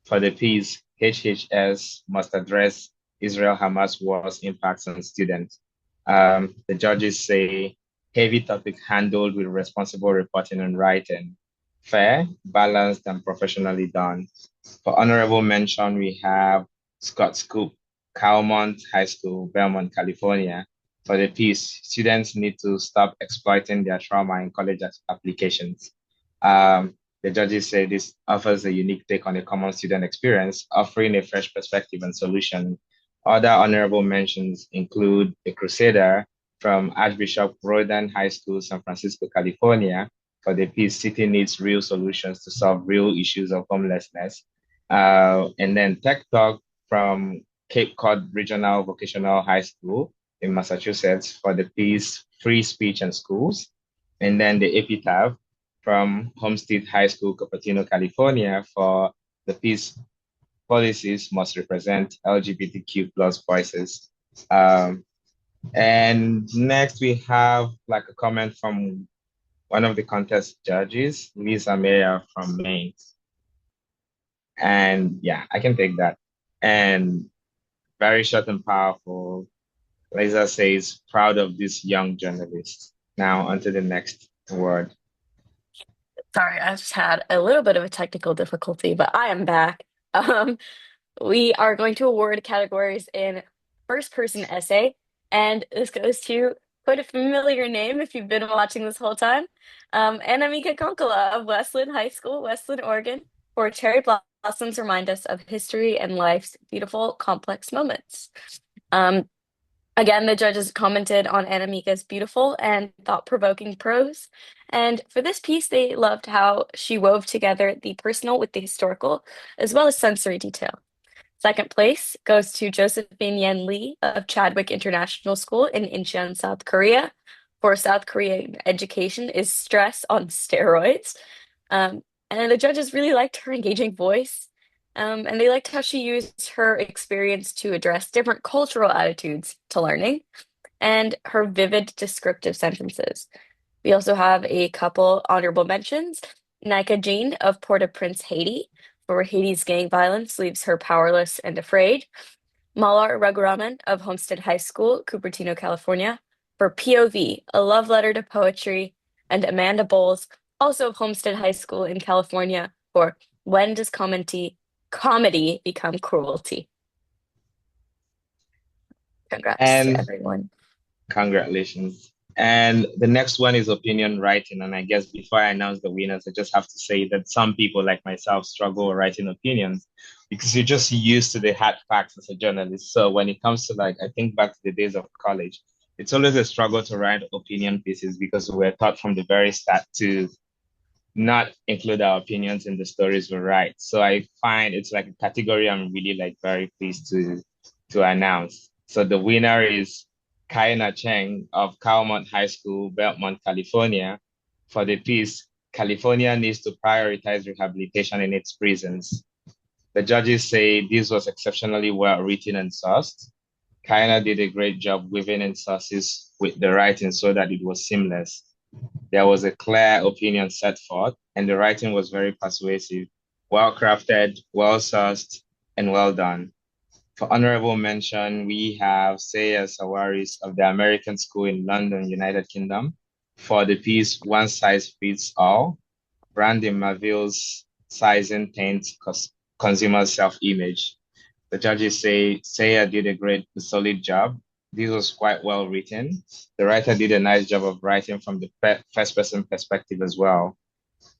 for the piece HHS must address Israel-Hamas war's impacts on students. The judges say heavy topic handled with responsible reporting and writing, fair, balanced, and professionally done. For honorable mention, we have Scott Scoop, Calmont High School, Belmont, California. For the piece, students need to stop exploiting their trauma in college applications. The judges say this offers a unique take on a common student experience, offering a fresh perspective and solution. Other honorable mentions include The Crusader from Archbishop Rodan High School, San Francisco, California, for the piece City Needs Real Solutions to Solve Real Issues of Homelessness. And then Tech Talk from Cape Cod Regional Vocational High School in Massachusetts for the piece Free Speech and Schools. And then the Epitaph from Homestead High School, Cupertino, California for the piece Policies Must Represent LGBTQ plus voices. And next we have like a comment from one of the contest judges, Lisa Mayer from Maine. And yeah, I can take that. And very short and powerful. Lisa says, proud of this young journalist. Now on to the next word. Sorry, I just had a little bit of a technical difficulty, but I am back. Um, we are going to award categories in first person essay, and this goes to quite a familiar name if you've been watching this whole time. Anamika Konkola of Westland High School, Westland, Oregon, for Cherry Blossoms remind us of history and life's beautiful, complex moments. Again, the judges commented on Anamika's beautiful and thought-provoking prose. And for this piece, they loved how she wove together the personal with the historical, as well as sensory detail. Second place goes to Josephine Yen Lee of Chadwick International School in Incheon, South Korea. For South Korean education is stress on steroids. And the judges really liked her engaging voice. And they liked how she used her experience to address different cultural attitudes to learning and her vivid descriptive sentences. We also have a couple honorable mentions. Nika Jean of Port-au-Prince, Haiti, for Haiti's gang violence leaves her powerless and afraid. Malar Raghuraman of Homestead High School, Cupertino, California, for POV, a love letter to poetry. And Amanda Bowles, also of Homestead High School in California, for When Does Comedy Become Cruelty? Congrats to And everyone. congratulations. And the next one is opinion writing. And I guess before I announce the winners, I just have to say that some people like myself struggle writing opinions because you're just used to the hard facts as a journalist. So when it comes to like, I think back to the days of college, it's always a struggle to write opinion pieces because we're taught from the very start to not include our opinions in the stories we write. So I find it's like a category I'm really like very pleased to announce. So the winner is Kaina Cheng of Calmont High School, Belmont, California, for the piece California Needs to Prioritize Rehabilitation in Its Prisons. The judges say this was exceptionally well written and sourced. Kaina did a great job weaving in sources with the writing so that it was seamless. There was a clear opinion set forth, and the writing was very persuasive, well crafted, well sourced, and well done. For honorable mention, we have Saya Sawaris of the American School in London, United Kingdom, for the piece One Size Fits All, Brandon Maville's Sizing Taints Consumer Self-Image. The judges say Saya did a solid job. This was quite well written. The writer did a nice job of writing from the first person perspective as well.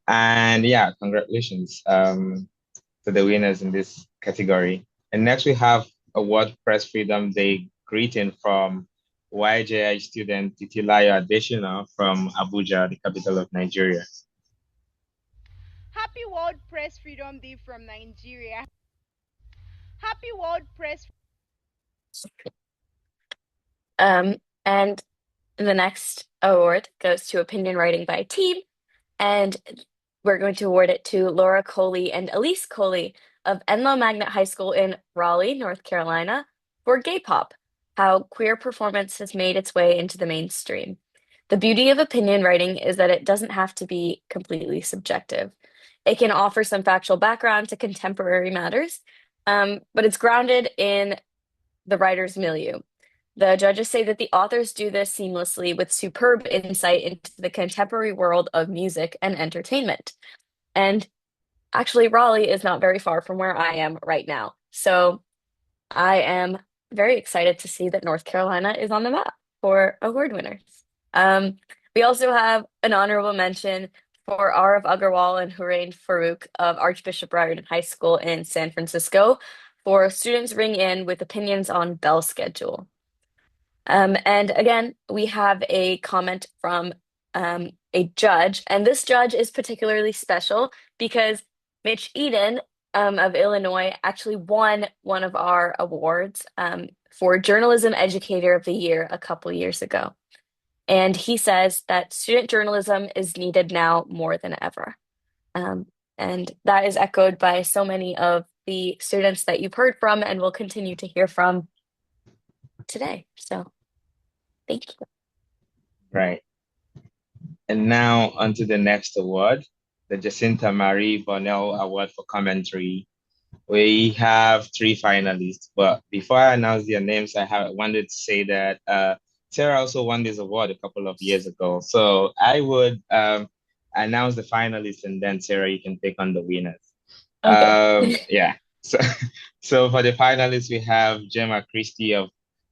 And yeah, congratulations to the winners in this category. And next we have Award Press Freedom Day greeting from YJI student Titilayo Adesina from Abuja, the capital of Nigeria. Happy World Press Freedom Day from Nigeria. Happy World Press. And the next award goes to opinion writing by team, and we're going to award it to Laura Coley and Elise Coley of Enloe Magnet High School in Raleigh, North Carolina, for Gay Pop, how queer performance has made its way into the mainstream. The beauty of opinion writing is that it doesn't have to be completely subjective. It can offer some factual background to contemporary matters, but it's grounded in the writer's milieu. The judges say that the authors do this seamlessly with superb insight into the contemporary world of music and entertainment. And actually, Raleigh is not very far from where I am right now. So I am very excited to see that North Carolina is on the map for award winners. Um, we also have an honorable mention for Arav Agarwal and Hurain Farouk of Archbishop Riordan High School in San Francisco for students ring in with opinions on bell schedule. And again, we have a comment from a judge, and this judge is particularly special because Mitch Eden of Illinois actually won one of our awards for Journalism Educator of the Year a couple years ago. And he says that student journalism is needed now more than ever. And that is echoed by so many of the students that you've heard from and will continue to hear from today. So thank you. Right. And now on to the next award, the Jacinta Marie Bonnell Award for Commentary. We have three finalists, but before I announce their names, wanted to say that Sarah also won this award a couple of years ago. So I would announce the finalists, and then Sarah, you can pick on the winners. Okay. Yeah. So, so for the finalists, we have Gemma Christie of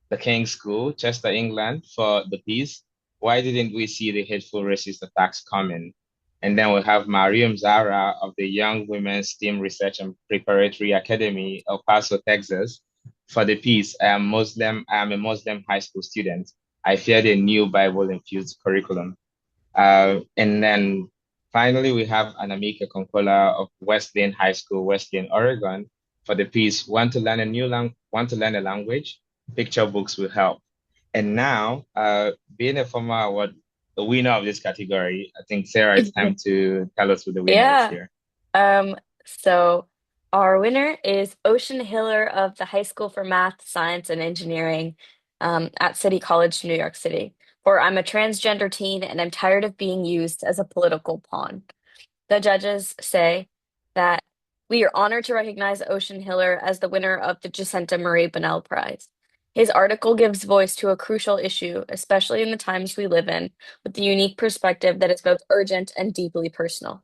the King's School, Chester, England, for the piece "Why Didn't We See the Hateful Racist Attacks Coming?" And then we'll have Mariam Zara of the Young Women's STEAM Research and Preparatory Academy, El Paso, Texas, for the piece I am a Muslim high school student. I feared a new Bible-infused curriculum. And then finally, we have Anamika Konkola of Wesleyan High School, Wesleyan, Oregon, for the piece Want to Learn a Language? Picture books will help. And now, being a former award, the winner of this category, I think, Sarah, it's time to tell us who the winner is Yeah. here. So our winner is Ocean Hiller of the High School for Math, Science, and Engineering at City College, New York City, for I'm a transgender teen and I'm tired of being used as a political pawn. The judges say that we are honored to recognize Ocean Hiller as the winner of the Jacinta Marie Bonnell Prize. His article gives voice to a crucial issue, especially in the times we live in, with the unique perspective that is both urgent and deeply personal.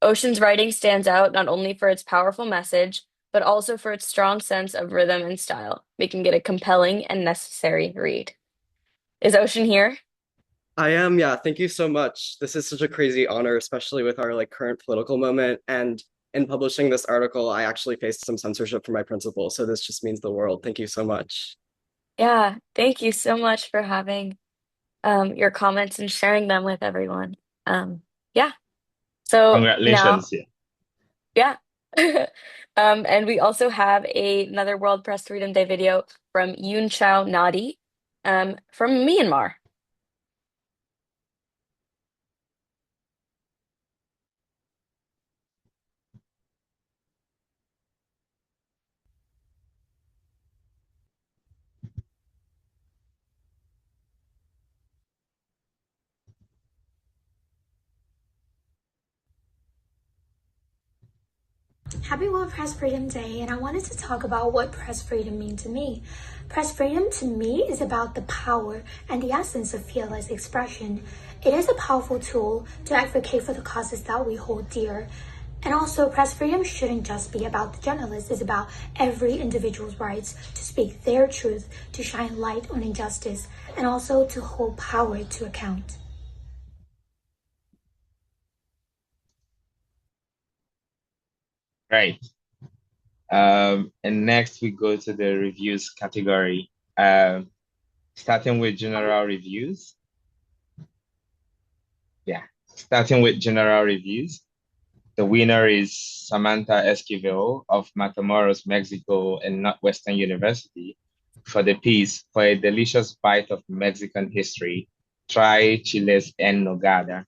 Ocean's writing stands out not only for its powerful message, but also for its strong sense of rhythm and style, making it a compelling and necessary read. Is Ocean here? I am, yeah. Thank you so much. This is such a crazy honor, especially with our current political moment. And in publishing this article, I actually faced some censorship from my principal. So this just means the world. Thank you so much. Yeah, thank you so much for having your comments and sharing them with everyone. Yeah. So now, Congratulations. yeah. And we also have another World Press Freedom Day video from Yoon Chao Nadi from Myanmar. Happy World Press Freedom Day, and I wanted to talk about what press freedom means to me. Press freedom to me is about the power and the essence of fearless expression. It is a powerful tool to advocate for the causes that we hold dear. And also, press freedom shouldn't just be about the journalists, it's about every individual's rights to speak their truth, to shine light on injustice, and also to hold power to account. Right. And next we go to the reviews category, starting with general reviews. Yeah, starting with general reviews. The winner is Samantha Esquivel of Matamoros, Mexico, and Northwestern University for the piece For a Delicious Bite of Mexican History, Try chiles en nogada.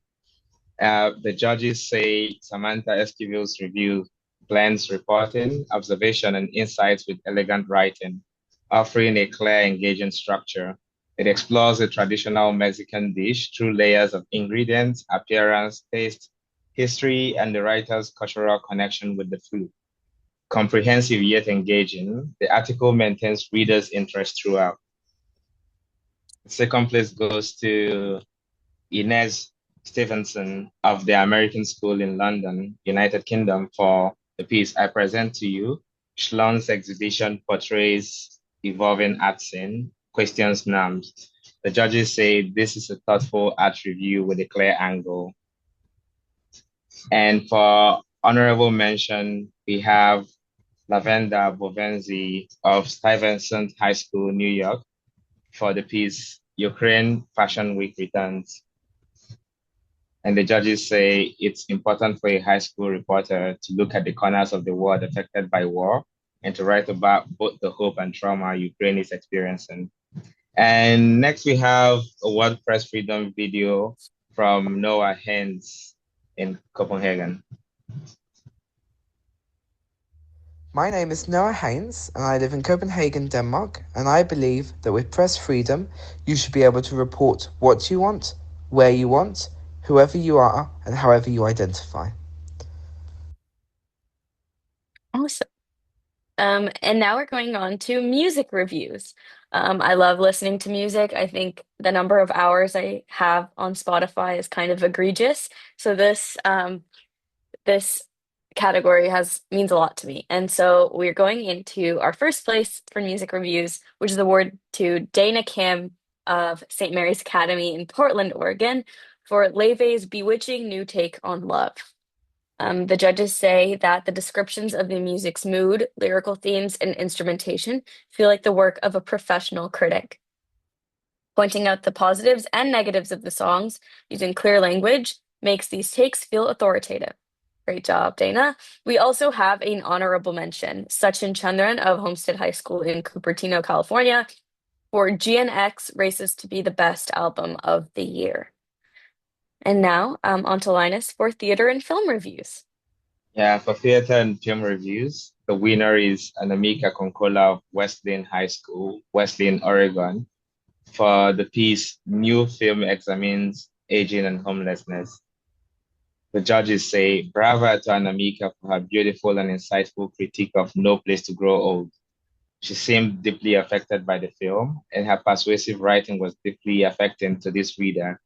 The judges say Samantha Esquivel's review blends reporting, observation, and insights with elegant writing, offering a clear, engaging structure. It explores a traditional Mexican dish through layers of ingredients, appearance, taste, history, and the writer's cultural connection with the food. Comprehensive yet engaging, the article maintains readers' interest throughout. The second place goes to Inez Stevenson of the American School in London, United Kingdom, for the piece I present to you. Schlon's exhibition portrays evolving art scene, questions norms. The judges say this is a thoughtful art review with a clear angle. And for honorable mention, we have Lavenda Bovenzi of Stuyvesant High School, New York, for the piece Ukraine Fashion Week Returns. And the judges say it's important for a high school reporter to look at the corners of the world affected by war and to write about both the hope and trauma Ukraine is experiencing. And next we have a World Press Freedom video from Noah Hens in Copenhagen. My name is Noah Haynes, and I live in Copenhagen, Denmark, and I believe that with press freedom, you should be able to report what you want, where you want, whoever you are, and however you identify. Awesome. And now we're going on to music reviews. I love listening to music. I think the number of hours I have on Spotify is kind of egregious. So this category means a lot to me. And so we're going into our first place for music reviews, which is awarded to Dana Kim of St. Mary's Academy in Portland, Oregon, for Leve's bewitching new take on love. The judges say that the descriptions of the music's mood, lyrical themes, and instrumentation feel like the work of a professional critic. Pointing out the positives and negatives of the songs using clear language makes these takes feel authoritative. Great job, Dana. We also have an honorable mention, Sachin Chandran of Homestead High School in Cupertino, California, for GNX Races to be the best album of the year. And now, on to Linus for theater and film reviews. Yeah, for theater and film reviews, the winner is Anamika Konkola of Wesleyan High School, Wesleyan, Oregon, for the piece New Film Examines Aging and Homelessness. The judges say, bravo to Anamika for her beautiful and insightful critique of No Place to Grow Old. She seemed deeply affected by the film, and her persuasive writing was deeply affecting to this reader.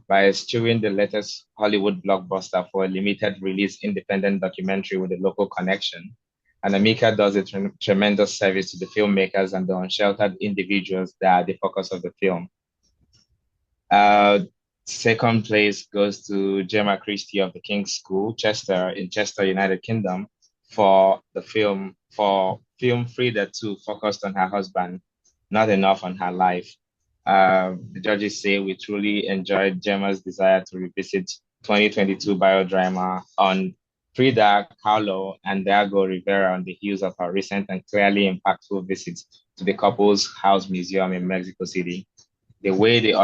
By eschewing the latest Hollywood blockbuster for a limited release independent documentary with a local connection, Anamika does a tremendous service to the filmmakers and the unsheltered individuals that are the focus of the film. Second place goes to Gemma Christie of the King's School, Chester, in Chester, United Kingdom, for film Frida 2, focused on her husband, not enough on her life. The judges say we truly enjoyed Gemma's desire to revisit 2022 biodrama on Frida Kahlo and Diego Rivera on the heels of her recent and clearly impactful visit to the couple's house museum in Mexico City. The way the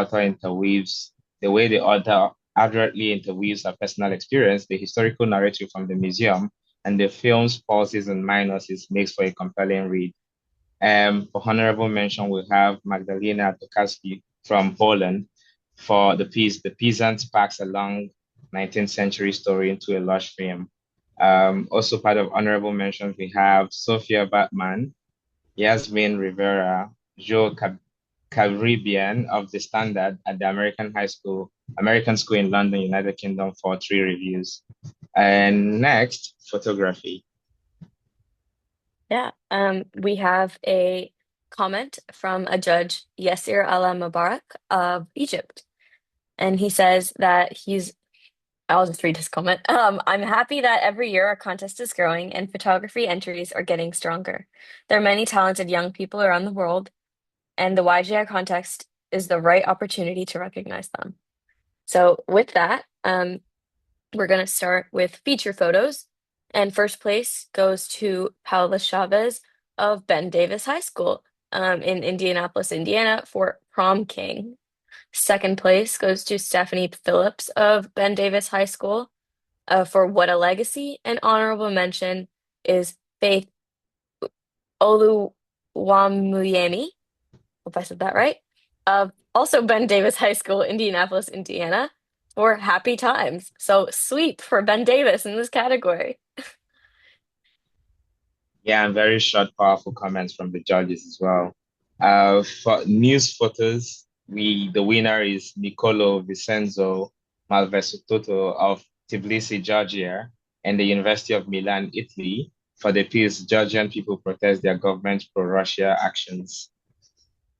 author accurately interweaves her personal experience, the historical narrative from the museum, and the film's pluses and minuses makes for a compelling read. For honorable mention, we have Magdalena Tokarski from Poland for the piece The Peasant Packs a Long 19th Century Story into a Lush Film. Also part of honorable mentions, we have Sophia Batman, Yasmin Rivera, Joe Caribbean of the Standard at the American School in London, United Kingdom, for 3 reviews. And next, photography. Yeah, we have a comment from a judge, Yasir Ala Mubarak of Egypt. And he says that I'll just read his comment. I'm happy that every year our contest is growing and photography entries are getting stronger. There are many talented young people around the world, and the YGI contest is the right opportunity to recognize them. So with that, we're going to start with feature photos. And first place goes to Paula Chavez of Ben Davis High School in Indianapolis, Indiana for Prom King. Second place goes to Stephanie Phillips of Ben Davis High School for What a Legacy. And honorable mention is Faith Oluwamuyemi, hope I said that right, of also Ben Davis High School, Indianapolis, Indiana, for Happy Times. So sweep for Ben Davis in this category. Yeah, and very short, powerful comments from the judges as well. For news photos, the winner is Nicolo Vincenzo Malvesutoto of Tbilisi, Georgia, and the University of Milan, Italy, for the piece Georgian People Protest Their Government's Pro-Russia Actions.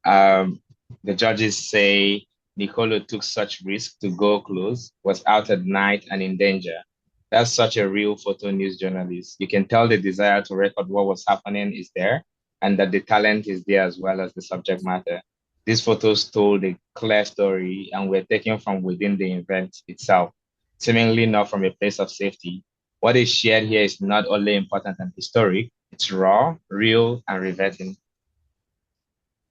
Um, the judges say Nicolo took such risk to go close, was out at night and in danger. That's such a real photo news journalist. You can tell the desire to record what was happening is there, and that the talent is there as well as the subject matter. These photos told a clear story and were taken from within the event itself, seemingly not from a place of safety. What is shared here is not only important and historic, it's raw, real, and riveting.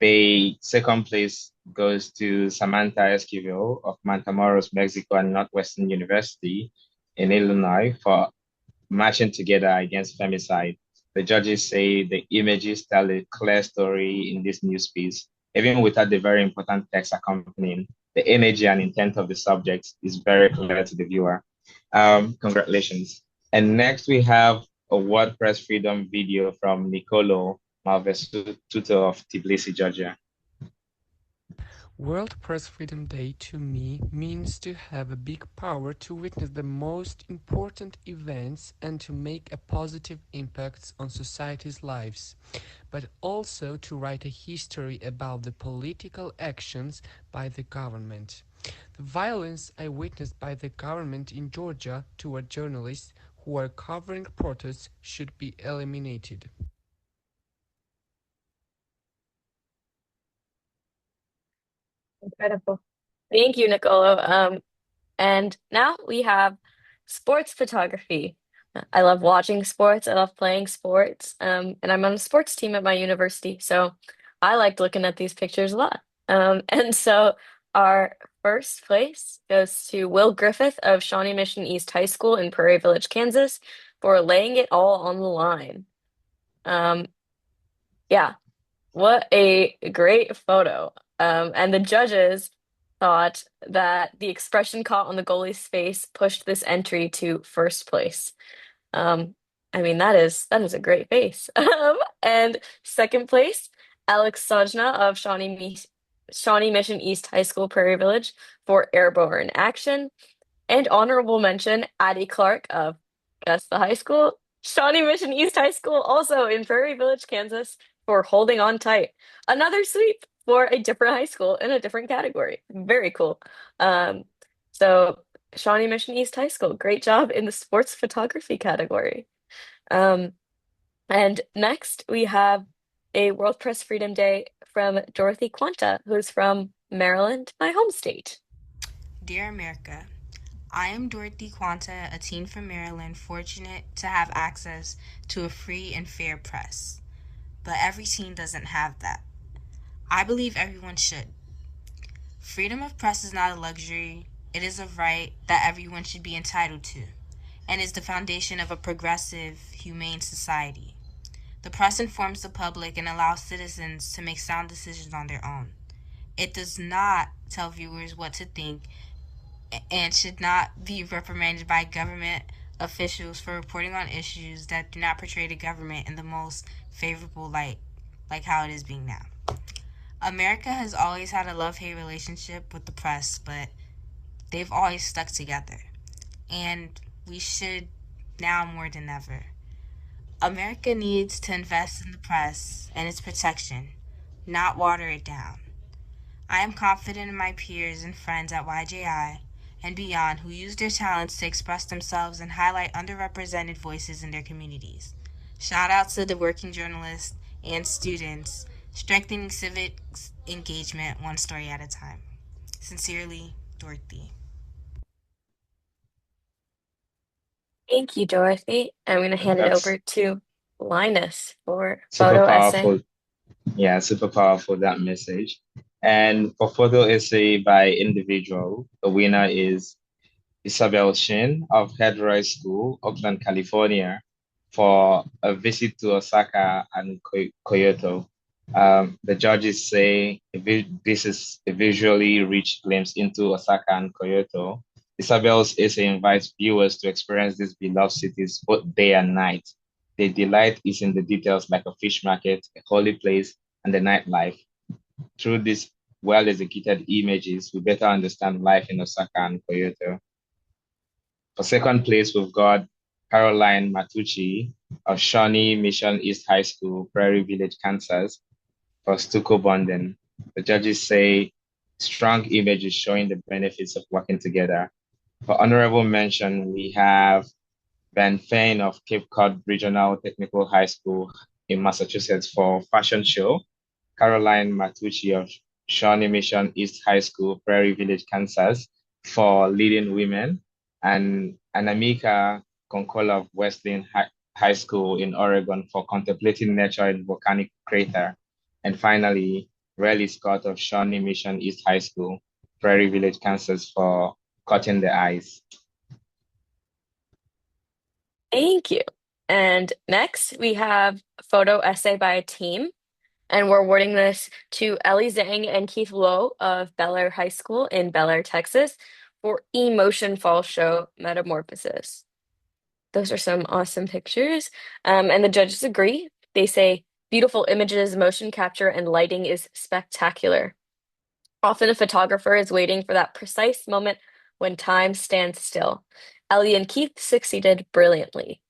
The second place goes to Samantha Esquivel of Matamoros, Mexico, and Northwestern University in Illinois for marching together against femicide. The judges say the images tell a clear story in this news piece, even without the very important text accompanying. The energy and intent of the subject is very clear to the viewer. Congratulations. And next we have a WordPress freedom video from Nicolo Malvesuto of Tbilisi, Georgia. World Press Freedom Day to me means to have a big power to witness the most important events and to make a positive impact on society's lives, but also to write a history about the political actions by the government. The violence I witnessed by the government in Georgia toward journalists who are covering protests should be eliminated. Incredible. Thank you, Nicolo. And now we have sports photography. I love watching sports. I love playing sports. And I'm on a sports team at my university, so I liked looking at these pictures a lot. And so our first place goes to Will Griffith of Shawnee Mission East High School in Prairie Village, Kansas, for laying it all on the line. Yeah, what a great photo. And the judges thought that the expression caught on the goalie's face pushed this entry to first place. I mean, that is a great face. And second place, Alex Sajna of Shawnee Mission East High School, Prairie Village for airborne action. And honorable mention, Addie Clark of guess the high school, Shawnee Mission East High School, also in Prairie Village, Kansas, for holding on tight. Another sweep for a different high school in a different category. Very cool. So Shawnee Mission East High School, great job in the sports photography category. And next we have a World Press Freedom Day from Dorothy Quanta, who's from Maryland, my home state. Dear America, I am Dorothy Quanta, a teen from Maryland, fortunate to have access to a free and fair press. But every teen doesn't have that. I believe everyone should. Freedom of press is not a luxury, it is a right that everyone should be entitled to, and is the foundation of a progressive, humane society. The press informs the public and allows citizens to make sound decisions on their own. It does not tell viewers what to think and should not be reprimanded by government officials for reporting on issues that do not portray the government in the most favorable light, like how it is being now. America has always had a love-hate relationship with the press, but they've always stuck together. And we should now more than ever. America needs to invest in the press and its protection, not water it down. I am confident in my peers and friends at YJI and beyond who use their talents to express themselves and highlight underrepresented voices in their communities. Shout out to the working journalists and students strengthening civic engagement one story at a time. Sincerely, Dorothy. Thank you, Dorothy. I'm going to hand it That's over to Linus for super photo essay. powerful. Yeah, super powerful, that message. And for photo essay by individual, the winner is Isabel Shin of Headroy School, Oakland, California, for a visit to Osaka and Kyoto. The judges say this is a visually rich glimpse into Osaka and Kyoto. Isabel's essay invites viewers to experience these beloved cities both day and night. The delight is in the details like a fish market, a holy place, and the nightlife. Through these well-executed images, we better understand life in Osaka and Kyoto. For second place, we've got Caroline Matucci of Shawnee Mission East High School, Prairie Village, Kansas, for stucco bonding. The judges say strong images showing the benefits of working together. For honorable mention, we have Ben Fain of Cape Cod Regional Technical High School in Massachusetts for fashion show, Caroline Matucci of Shawnee Mission East High School, Prairie Village, Kansas, for leading women, and Anamika Konkola of Wesleyan High School in Oregon for contemplating nature in volcanic crater. And finally, Relly Scott of Shawnee Mission East High School, Prairie Village, Kansas, for cutting the ice. Thank you. And next, we have a photo essay by a team. And we're awarding this to Ellie Zhang and Keith Lowe of Bel Air High School in Bel Air, Texas, for Emotion Fall Show Metamorphosis. Those are some awesome pictures. And the judges agree. They say, beautiful images, motion capture, and lighting is spectacular. Often a photographer is waiting for that precise moment when time stands still. Ellie and Keith succeeded brilliantly.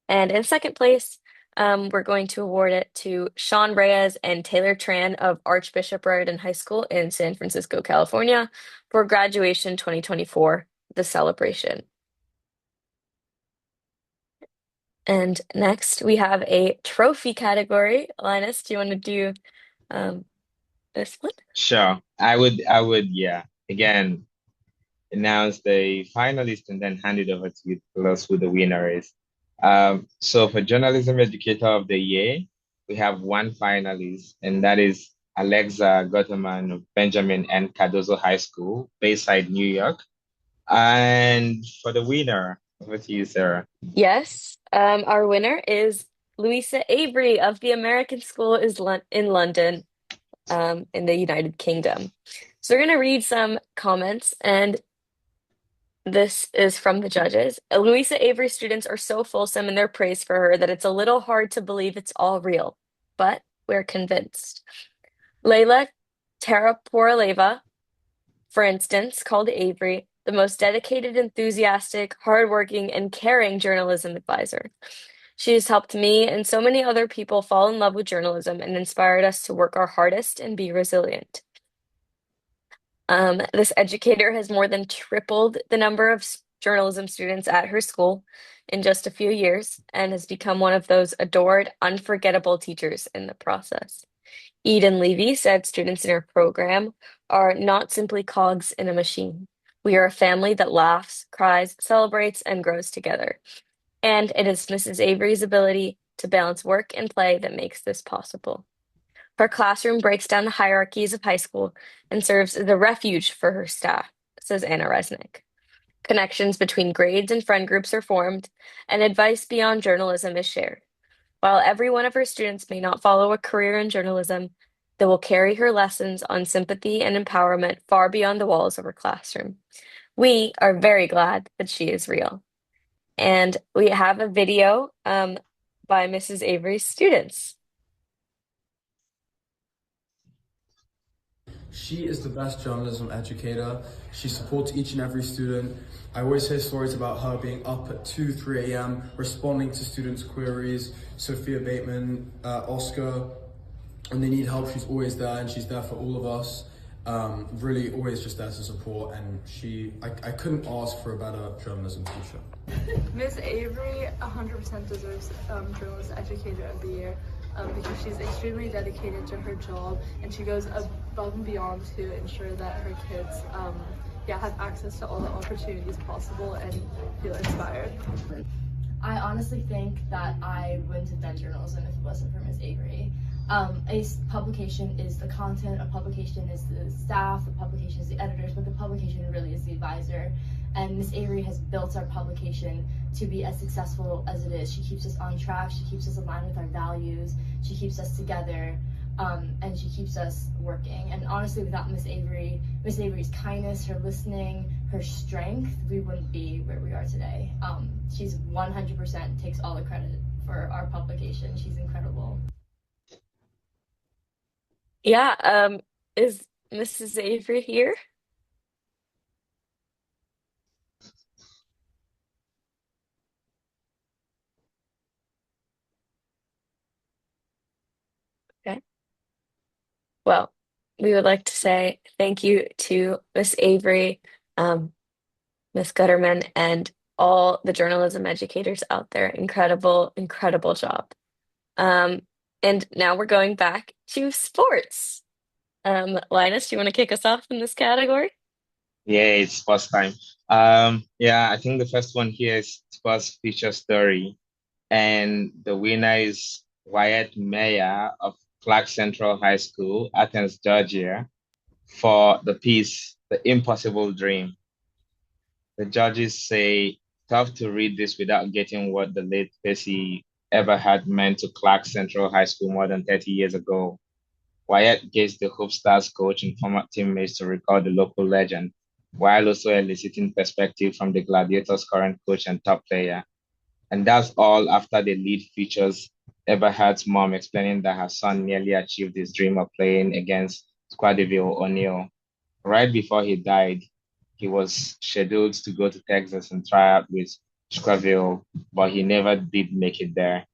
And in second place, we're going to award it to Sean Reyes and Taylor Tran of Archbishop Raritan High School in San Francisco, California, for graduation 2024, the celebration. And next, we have a trophy category. Linus, do you want to do this one? Sure. I would, yeah. Again, announce the finalist and then hand it over to you to tell us who the winner is. So for Journalism Educator of the Year, we have one finalist, and that is Alexa Gutterman of Benjamin N. Cardozo High School, Bayside, New York. And for the winner, over to you, Sarah. Yes, our winner is Louisa Avery of the American School in London, in the United Kingdom. So we're going to read some comments, and this is from the judges. Louisa Avery students are so fulsome in their praise for her that it's a little hard to believe it's all real, but we're convinced. Layla Taraporaleva, for instance, called Avery the most dedicated, enthusiastic, hardworking, and caring journalism advisor. She has helped me and so many other people fall in love with journalism and inspired us to work our hardest and be resilient. This educator has more than tripled the number of journalism students at her school in just a few years and has become one of those adored, unforgettable teachers in the process. Eden Levy said students in her program are not simply cogs in a machine. We are a family that laughs, cries, celebrates, and grows together. And it is Mrs. Avery's ability to balance work and play that makes this possible. Her classroom breaks down the hierarchies of high school and serves as a refuge for her staff, says Anna Resnick. Connections between grades and friend groups are formed, and advice beyond journalism is shared. While every one of her students may not follow a career in journalism, they will carry her lessons on sympathy and empowerment far beyond the walls of her classroom. We are very glad that she is real. And we have a video by Mrs. Avery's students. She is the best journalism educator. She supports each and every student. I always hear stories about her being up at 2, 3 a.m. responding to students' queries. Sophia Bateman, Oscar, when they need help, she's always there, and she's there for all of us. Really always just there to support, and I couldn't ask for a better journalism teacher. Ms. Avery 100% deserves Journalist Educator of the Year. Because she's extremely dedicated to her job, and she goes above and beyond to ensure that her kids have access to all the opportunities possible and feel inspired. I honestly think that I wouldn't have done journalism if it wasn't for Ms. Avery. Publication is the content, a publication is the staff, the publication is the editors, but the publication really is the advisor. And Miss Avery has built our publication to be as successful as it is. She keeps us on track, she keeps us aligned with our values, she keeps us together, and she keeps us working. And honestly, without Miss Avery's kindness, her listening, her strength, we wouldn't be where we are today. She's 100% takes all the credit for our publication. She's incredible. Yeah, is Mrs. Avery here? Okay. Well, we would like to say thank you to Miss Avery, Miss Gutterman, and all the journalism educators out there. Incredible, incredible job. Um, and now we're going back to sports. Linus, do you want to kick us off in this category? Yeah, it's sports time. Yeah, I think the first one here is sports feature story, and the winner is Wyatt Meyer of Clark Central High School, Athens, Georgia, for the piece "The Impossible Dream." The judges say tough to read this without getting what the late Percy ever had meant to Clark Central High School more than 30 years ago. Wyatt gets the Hope Stars coach and former teammates to recall the local legend, while also eliciting perspective from the Gladiators' current coach and top player. And that's all after the lead features Eberhard's mom explaining that her son nearly achieved his dream of playing against Squadville O'Neill. Right before he died, he was scheduled to go to Texas and try out with Squadville, but he never did make it there.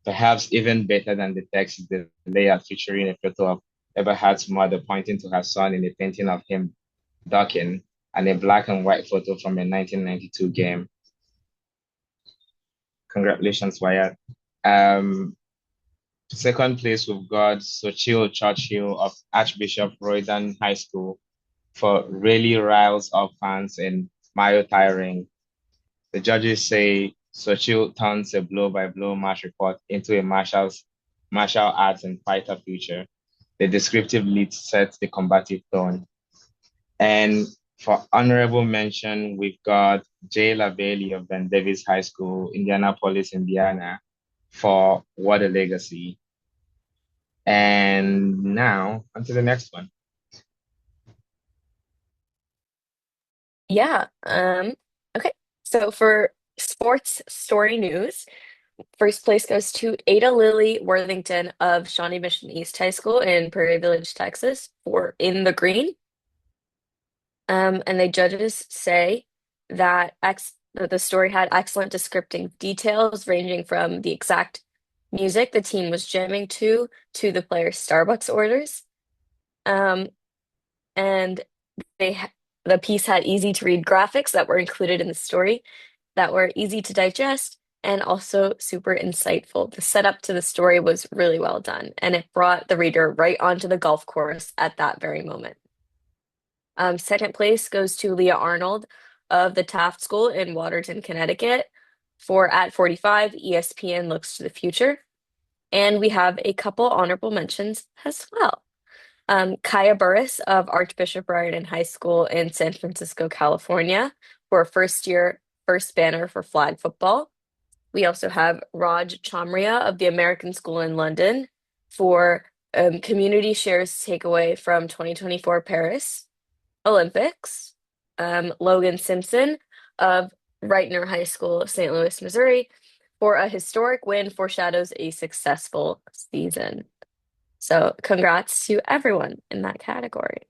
Perhaps even better than the text is the layout featuring a photo of Eberhard's mother pointing to her son in a painting of him ducking and a black and white photo from a 1992 game. Congratulations, Wyatt. Um, Second place, we've got Sochil Churchill of Archbishop Roydan High School for really riles up fans in Mayo tiring. The judges say Sochil turns a blow-by-blow match report into a martial arts and fighter future. The descriptive lead sets the combative tone. And for honorable mention, we've got Jay LaValle of Ben Davis High School, Indianapolis, Indiana, for What a Legacy. And now, on to the next one. Yeah. Okay. So for sports story news, first place goes to Ada Lily Worthington of Shawnee Mission East High School in Prairie Village, Texas, for In the Green. And the judges say that the story had excellent descriptive details ranging from the exact music the team was jamming to the players' Starbucks orders. And the piece had easy to read graphics that were included in the story that were easy to digest and also super insightful. The setup to the story was really well done, and it brought the reader right onto the golf course at that very moment. Second place goes to Leah Arnold of the Taft School in Waterton, Connecticut, for At 45, ESPN Looks to the Future. And we have a couple honorable mentions as well. Kaya Burris of Archbishop Riordan High School in San Francisco, California, for first banner for flag football. We also have Raj Chamria of the American School in London for Community Shares Takeaway from 2024 Paris Olympics. Logan Simpson of Reitner High School, St. Louis, Missouri, for a historic win foreshadows a successful season. So congrats to everyone in that category.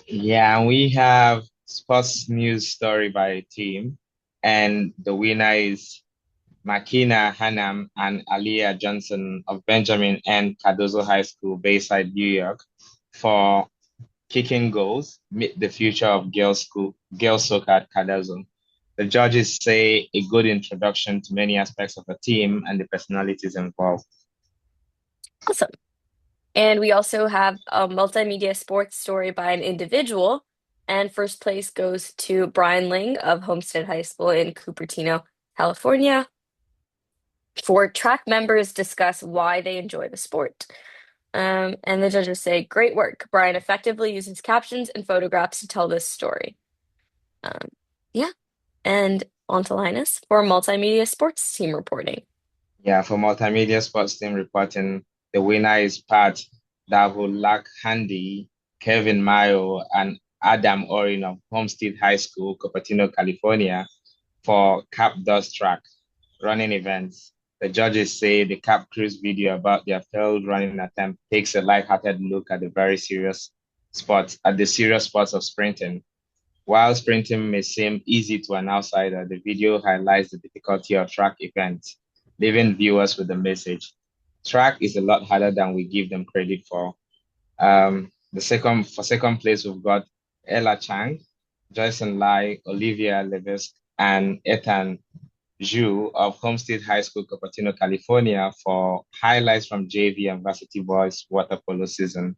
Yeah, we have sports news story by team, and the winner is Makina Hanam and Aliyah Johnson of Benjamin N. Cardozo High School, Bayside, New York, for kicking goals, meet the future of girls soccer at Cardozo. The judges say a good introduction to many aspects of the team and the personalities involved. Awesome. And we also have a multimedia sports story by an individual. And first place goes to Brian Ling of Homestead High School in Cupertino, California. For track members discuss why they enjoy the sport. And the judges say, great work. Brian effectively uses captions and photographs to tell this story. Yeah. And on to Linus for multimedia sports team reporting. Yeah, for multimedia sports team reporting, the winner is Pat Davulak Handy, Kevin Mayo, and Adam Orin of Homestead High School, Cupertino, California, for Cap Dust Track running events. The judges say the Cap Crew's video about their failed running attempt takes a lighthearted look at the serious sports of sprinting. While sprinting may seem easy to an outsider, the video highlights the difficulty of track events, leaving viewers with the message. Track is a lot harder than we give them credit for. For second place, we've got Ella Chang, Joyson Lai, Olivia Levesque, and Ethan Zhu of Homestead High School, Cupertino, California, for highlights from JV and varsity boys water polo season.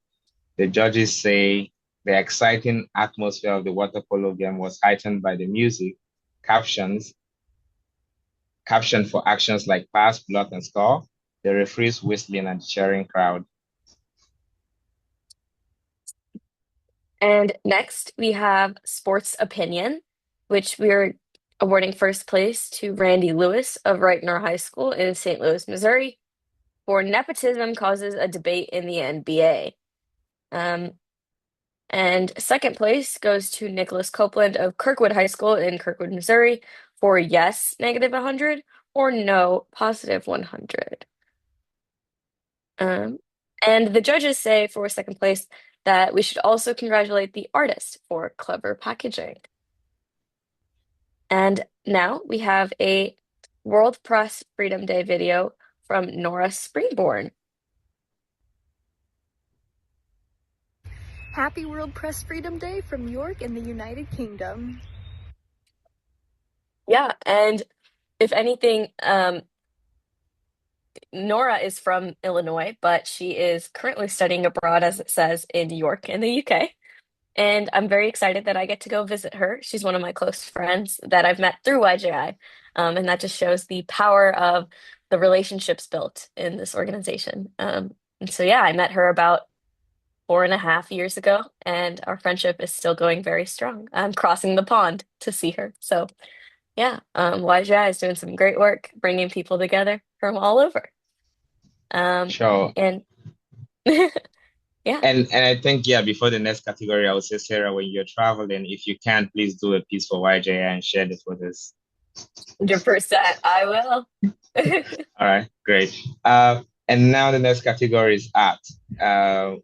The judges say the exciting atmosphere of the water polo game was heightened by the music, captioned for actions like pass, block, and score, the referees whistling and cheering crowd. And next we have sports opinion, which we're awarding first place to Randy Lewis of Reitner High School in St. Louis, Missouri, for nepotism causes a debate in the NBA. And second place goes to Nicholas Copeland of Kirkwood High School in Kirkwood, Missouri, for yes, -100, or no, +100. And the judges say for second place that we should also congratulate the artist for clever packaging. And now we have a World Press Freedom Day video from Nora Springborn. Happy World Press Freedom Day from York in the United Kingdom. Yeah, and if anything, Nora is from Illinois, but she is currently studying abroad, as it says, in York in the UK. And I'm very excited that I get to go visit her. She's one of my close friends that I've met through YJI. And that just shows the power of the relationships built in this organization. And so, yeah, I met her about 4.5 years ago, and our friendship is still going very strong. I'm crossing the pond to see her. So, yeah, YJI is doing some great work bringing people together from all over. Sure. And yeah. And I think, yeah, before the next category, I would say, Sarah, when you're traveling, if you can, please do a piece for YJ and share this with us. 100%, I will. All right, great. And now the next category is art.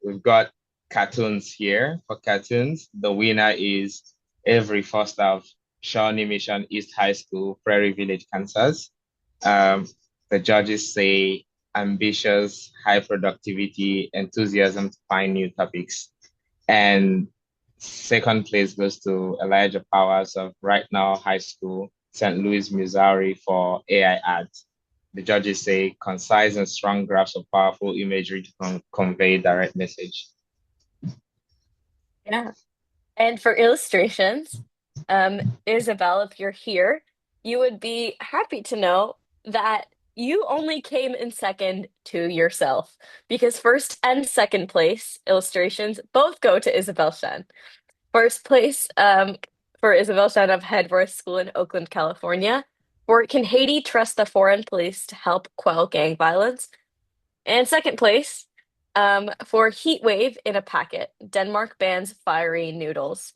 We've got cartoons here. For cartoons, the winner is Avery Foster of Shawnee Mission East High School, Prairie Village, Kansas. The judges say ambitious, high productivity, enthusiasm to find new topics. And second place goes to Elijah Powers of Right Now High School, St. Louis, Missouri, for AI art. The judges say concise and strong graphs of powerful imagery to convey direct message. Yeah. And for illustrations, Isabel, if you're here, you would be happy to know that you only came in second to yourself, because first and second place illustrations both go to Isabel Shen. First place for Isabel Shen of Headworth School in Oakland, California, for Can Haiti Trust the Foreign Police to Help Quell Gang Violence? And second place for Heat Wave in a Packet, Denmark bans fiery noodles.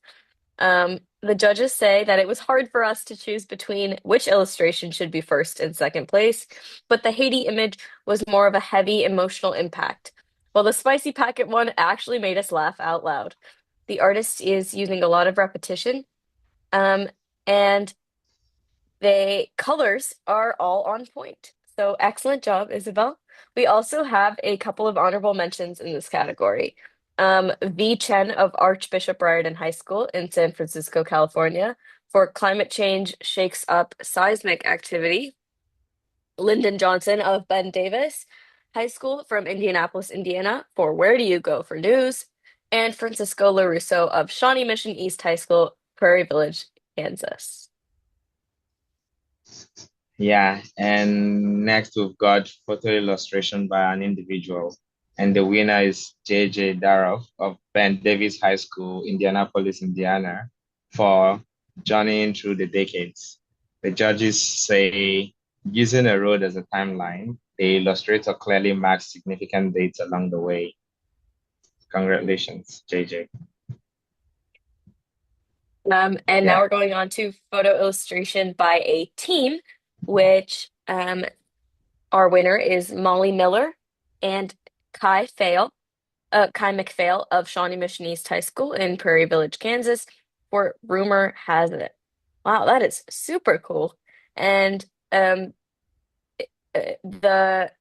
The judges say that it was hard for us to choose between which illustration should be first and second place, but the Haiti image was more of a heavy emotional impact, while the spicy packet one actually made us laugh out loud. The artist is using a lot of repetition, and the colors are all on point. So excellent job, Isabel. We also have a couple of honorable mentions in this category. V. Chen of Archbishop Riordan High School in San Francisco, California, for Climate Change Shakes Up Seismic Activity. Lyndon Johnson of Ben Davis High School from Indianapolis, Indiana, for Where Do You Go for News? And Francisco LaRusso of Shawnee Mission East High School, Prairie Village, Kansas. Yeah, and next we've got photo illustration by an individual. And the winner is JJ Daroff of Ben Davis High School, Indianapolis, Indiana, for journeying through the decades. The judges say using a road as a timeline, the illustrator clearly marks significant dates along the way. Congratulations, JJ. And now Yeah. we're going on to photo illustration by a team, which our winner is Molly Miller and Kai Fail, Kai McPhail of Shawnee Mission East High School in Prairie Village, Kansas, for Rumor Has It. Wow, that is super cool. And the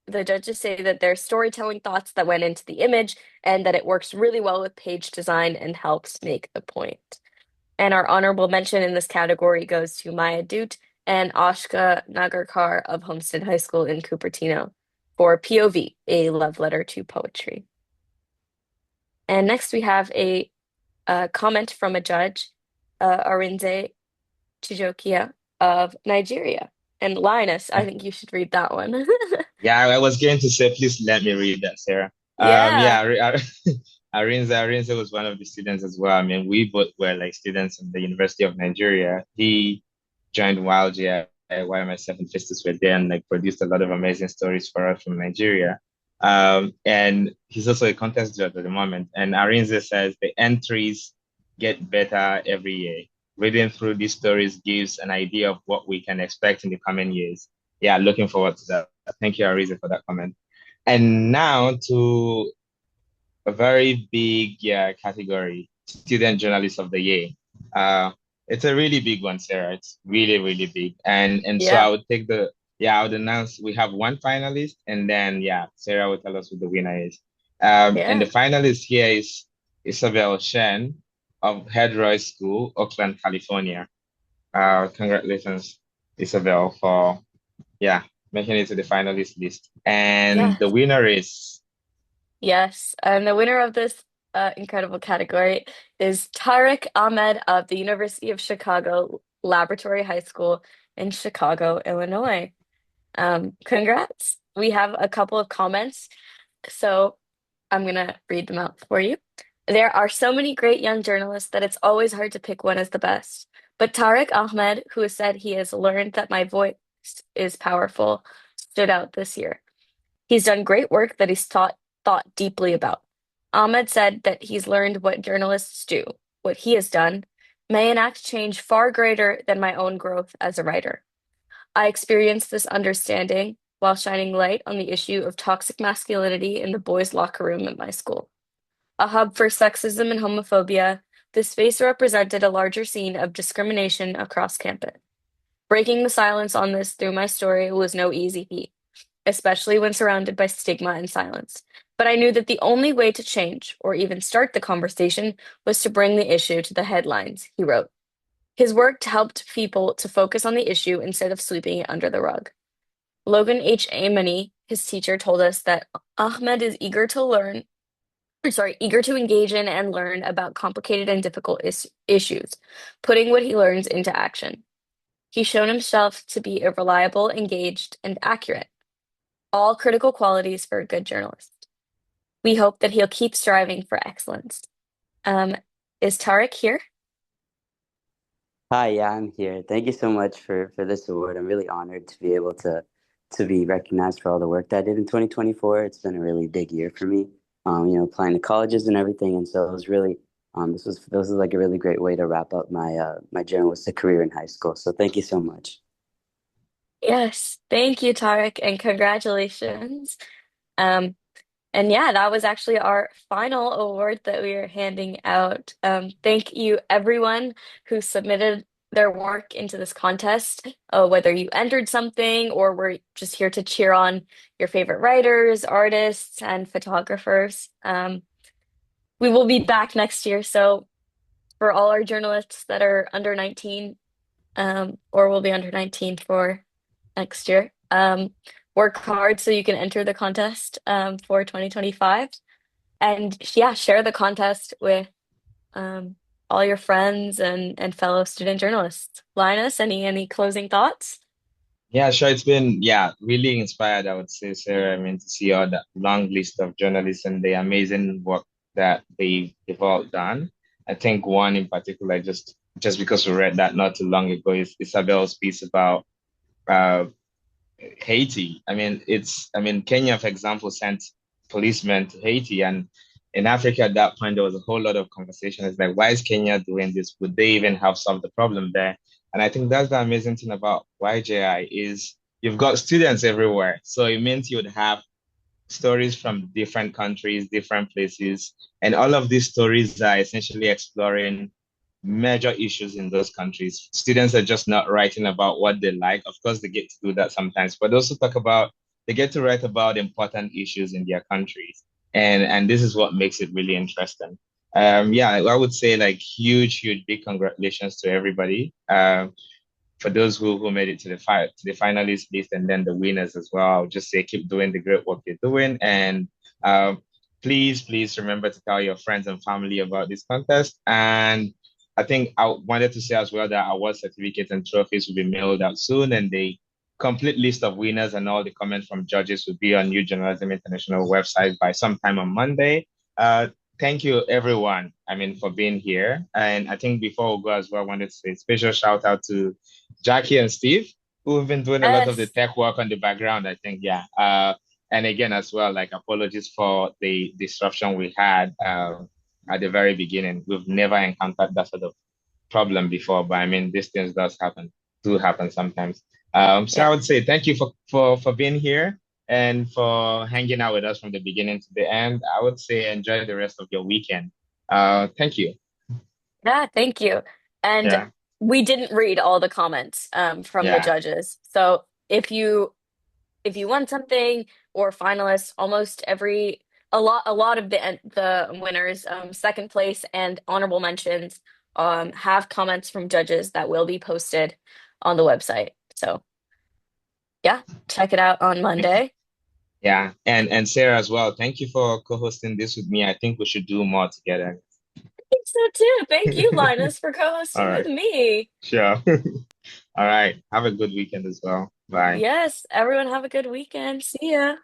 the judges say that there's storytelling thoughts that went into the image and that it works really well with page design and helps make the point. And our honorable mention in this category goes to Maya Dute and Ashka Nagarkar of Homestead High School in Cupertino for POV, a love letter to poetry. And next we have a comment from a judge, Arinze Chijokia of Nigeria. And Linus, I think you should read that one. Yeah, I was going to say, please let me read that, Sarah. Yeah, Arinze was one of the students as well. I mean, we both were like students in the University of Nigeria. He joined while myself and Festus were there and like produced a lot of amazing stories for us from Nigeria. And he's also a contest judge at the moment. And Arinze says the entries get better every year. Reading through these stories gives an idea of what we can expect in the coming years. Yeah, looking forward to that. Thank you, Ariza, for that comment. And now to a very big category, Student Journalist of the Year. Uh, it's a really big one, Sarah. It's really, really big. And so I yeah, would take I would announce we have one finalist, and then Sarah will tell us who the winner is. And the yeah, finalist here is Isabel Shen of Head Roy School, Oakland, California. Congratulations, Isabel, for yeah, making it to the finalist list. yeah. And the winner is Yes, and the winner of this incredible category is Tariq Ahmed of the University of Chicago Laboratory High School in Chicago, Illinois. Congrats. We have a couple of comments, so I'm gonna read them out for you. There are so many great young journalists that it's always hard to pick one as the best. But Tariq Ahmed, who has said he has learned that my voice is powerful, stood out this year. He's done great work that he's thought deeply about. Ahmed said that he's learned what journalists do. What he has done may enact change far greater than my own growth as a writer. I experienced this understanding while shining light on the issue of toxic masculinity in the boys' locker room at my school. A hub for sexism and homophobia, this space represented a larger scene of discrimination across campus. Breaking the silence on this through my story was no easy feat, especially when surrounded by stigma and silence. But I knew that the only way to change, or even start the conversation, was to bring the issue to the headlines, he wrote. His work helped people to focus on the issue instead of sweeping it under the rug. Logan H. Amani, his teacher, told us that Ahmed is eager to engage in and learn about complicated and difficult issues, putting what he learns into action. He's shown himself to be a reliable, engaged, and accurate, all critical qualities for a good journalist. We hope that he'll keep striving for excellence. Um, is Tarek here? Hi, yeah, I'm here. Thank you so much for this award. I'm really honored to be able to be recognized for all the work that I did in 2024. It's been a really big year for me. Applying to colleges and everything, and so it was really this was like a really great way to wrap up my journalistic career in high school. So thank you so much. Yes, thank you, Tarek, and congratulations. Um, and yeah, that was actually our final award that we are handing out. Thank you, everyone who submitted their work into this contest, whether you entered something or were just here to cheer on your favorite writers, artists, and photographers. We will be back next year. So for all our journalists that are under 19, or will be under 19 for next year, work hard so you can enter the contest for 2025. And yeah, share the contest with um, all your friends and fellow student journalists. Linus, any closing thoughts? Yeah, sure. It's been, yeah, really inspired, I would say, Sarah. I mean, to see all that long list of journalists and the amazing work that they've all done. I think one in particular, just because we read that not too long ago, is Isabel's piece about uh, Haiti. I mean, Kenya, for example, sent policemen to Haiti, and in Africa at that point, there was a whole lot of conversation. It's like, why is Kenya doing this? Would they even have solved the problem there? And I think that's the amazing thing about YJI is you've got students everywhere. So it means you would have stories from different countries, different places, and all of these stories are essentially exploring major issues in those countries. Students are just not writing about what they like. Of course, they get to do that sometimes, but also they get to write about important issues in their countries. And this is what makes it really interesting. Yeah, I would say like huge, big congratulations to everybody. For those who made it to the finalist list and then the winners as well. I'll just say keep doing the great work you're doing, and uh, please remember to tell your friends and family about this contest. And I think I wanted to say as well that award certificates and trophies will be mailed out soon, and the complete list of winners and all the comments from judges will be on New Journalism International website by sometime on Monday. Thank you everyone. I mean, for being here. And I think before we go as well, I wanted to say a special shout out to Jackie and Steve, who have been doing a lot of the Yes. tech work on the background, I think, yeah. And again, as well, like apologies for the disruption we had at the very beginning. We've never encountered that sort of problem before, but I mean, these things do happen sometimes. So I Yeah. would say thank you for being here and for hanging out with us from the beginning to the end. I would say enjoy the rest of your weekend. Thank you. Yeah, thank you. And Yeah, we didn't read all the comments from the yeah. judges. So if you want something or finalists, almost a lot of the winners, second place and honorable mentions, have comments from judges that will be posted on the website. So yeah, check it out on Monday. Yeah, and Sarah as well. Thank you for co-hosting this with me. I think we should do more together. I think so too. Thank you, Linus, for All co-hosting with right, me. sure. All right. Have a good weekend as well. Bye. Yes, everyone have a good weekend. See ya.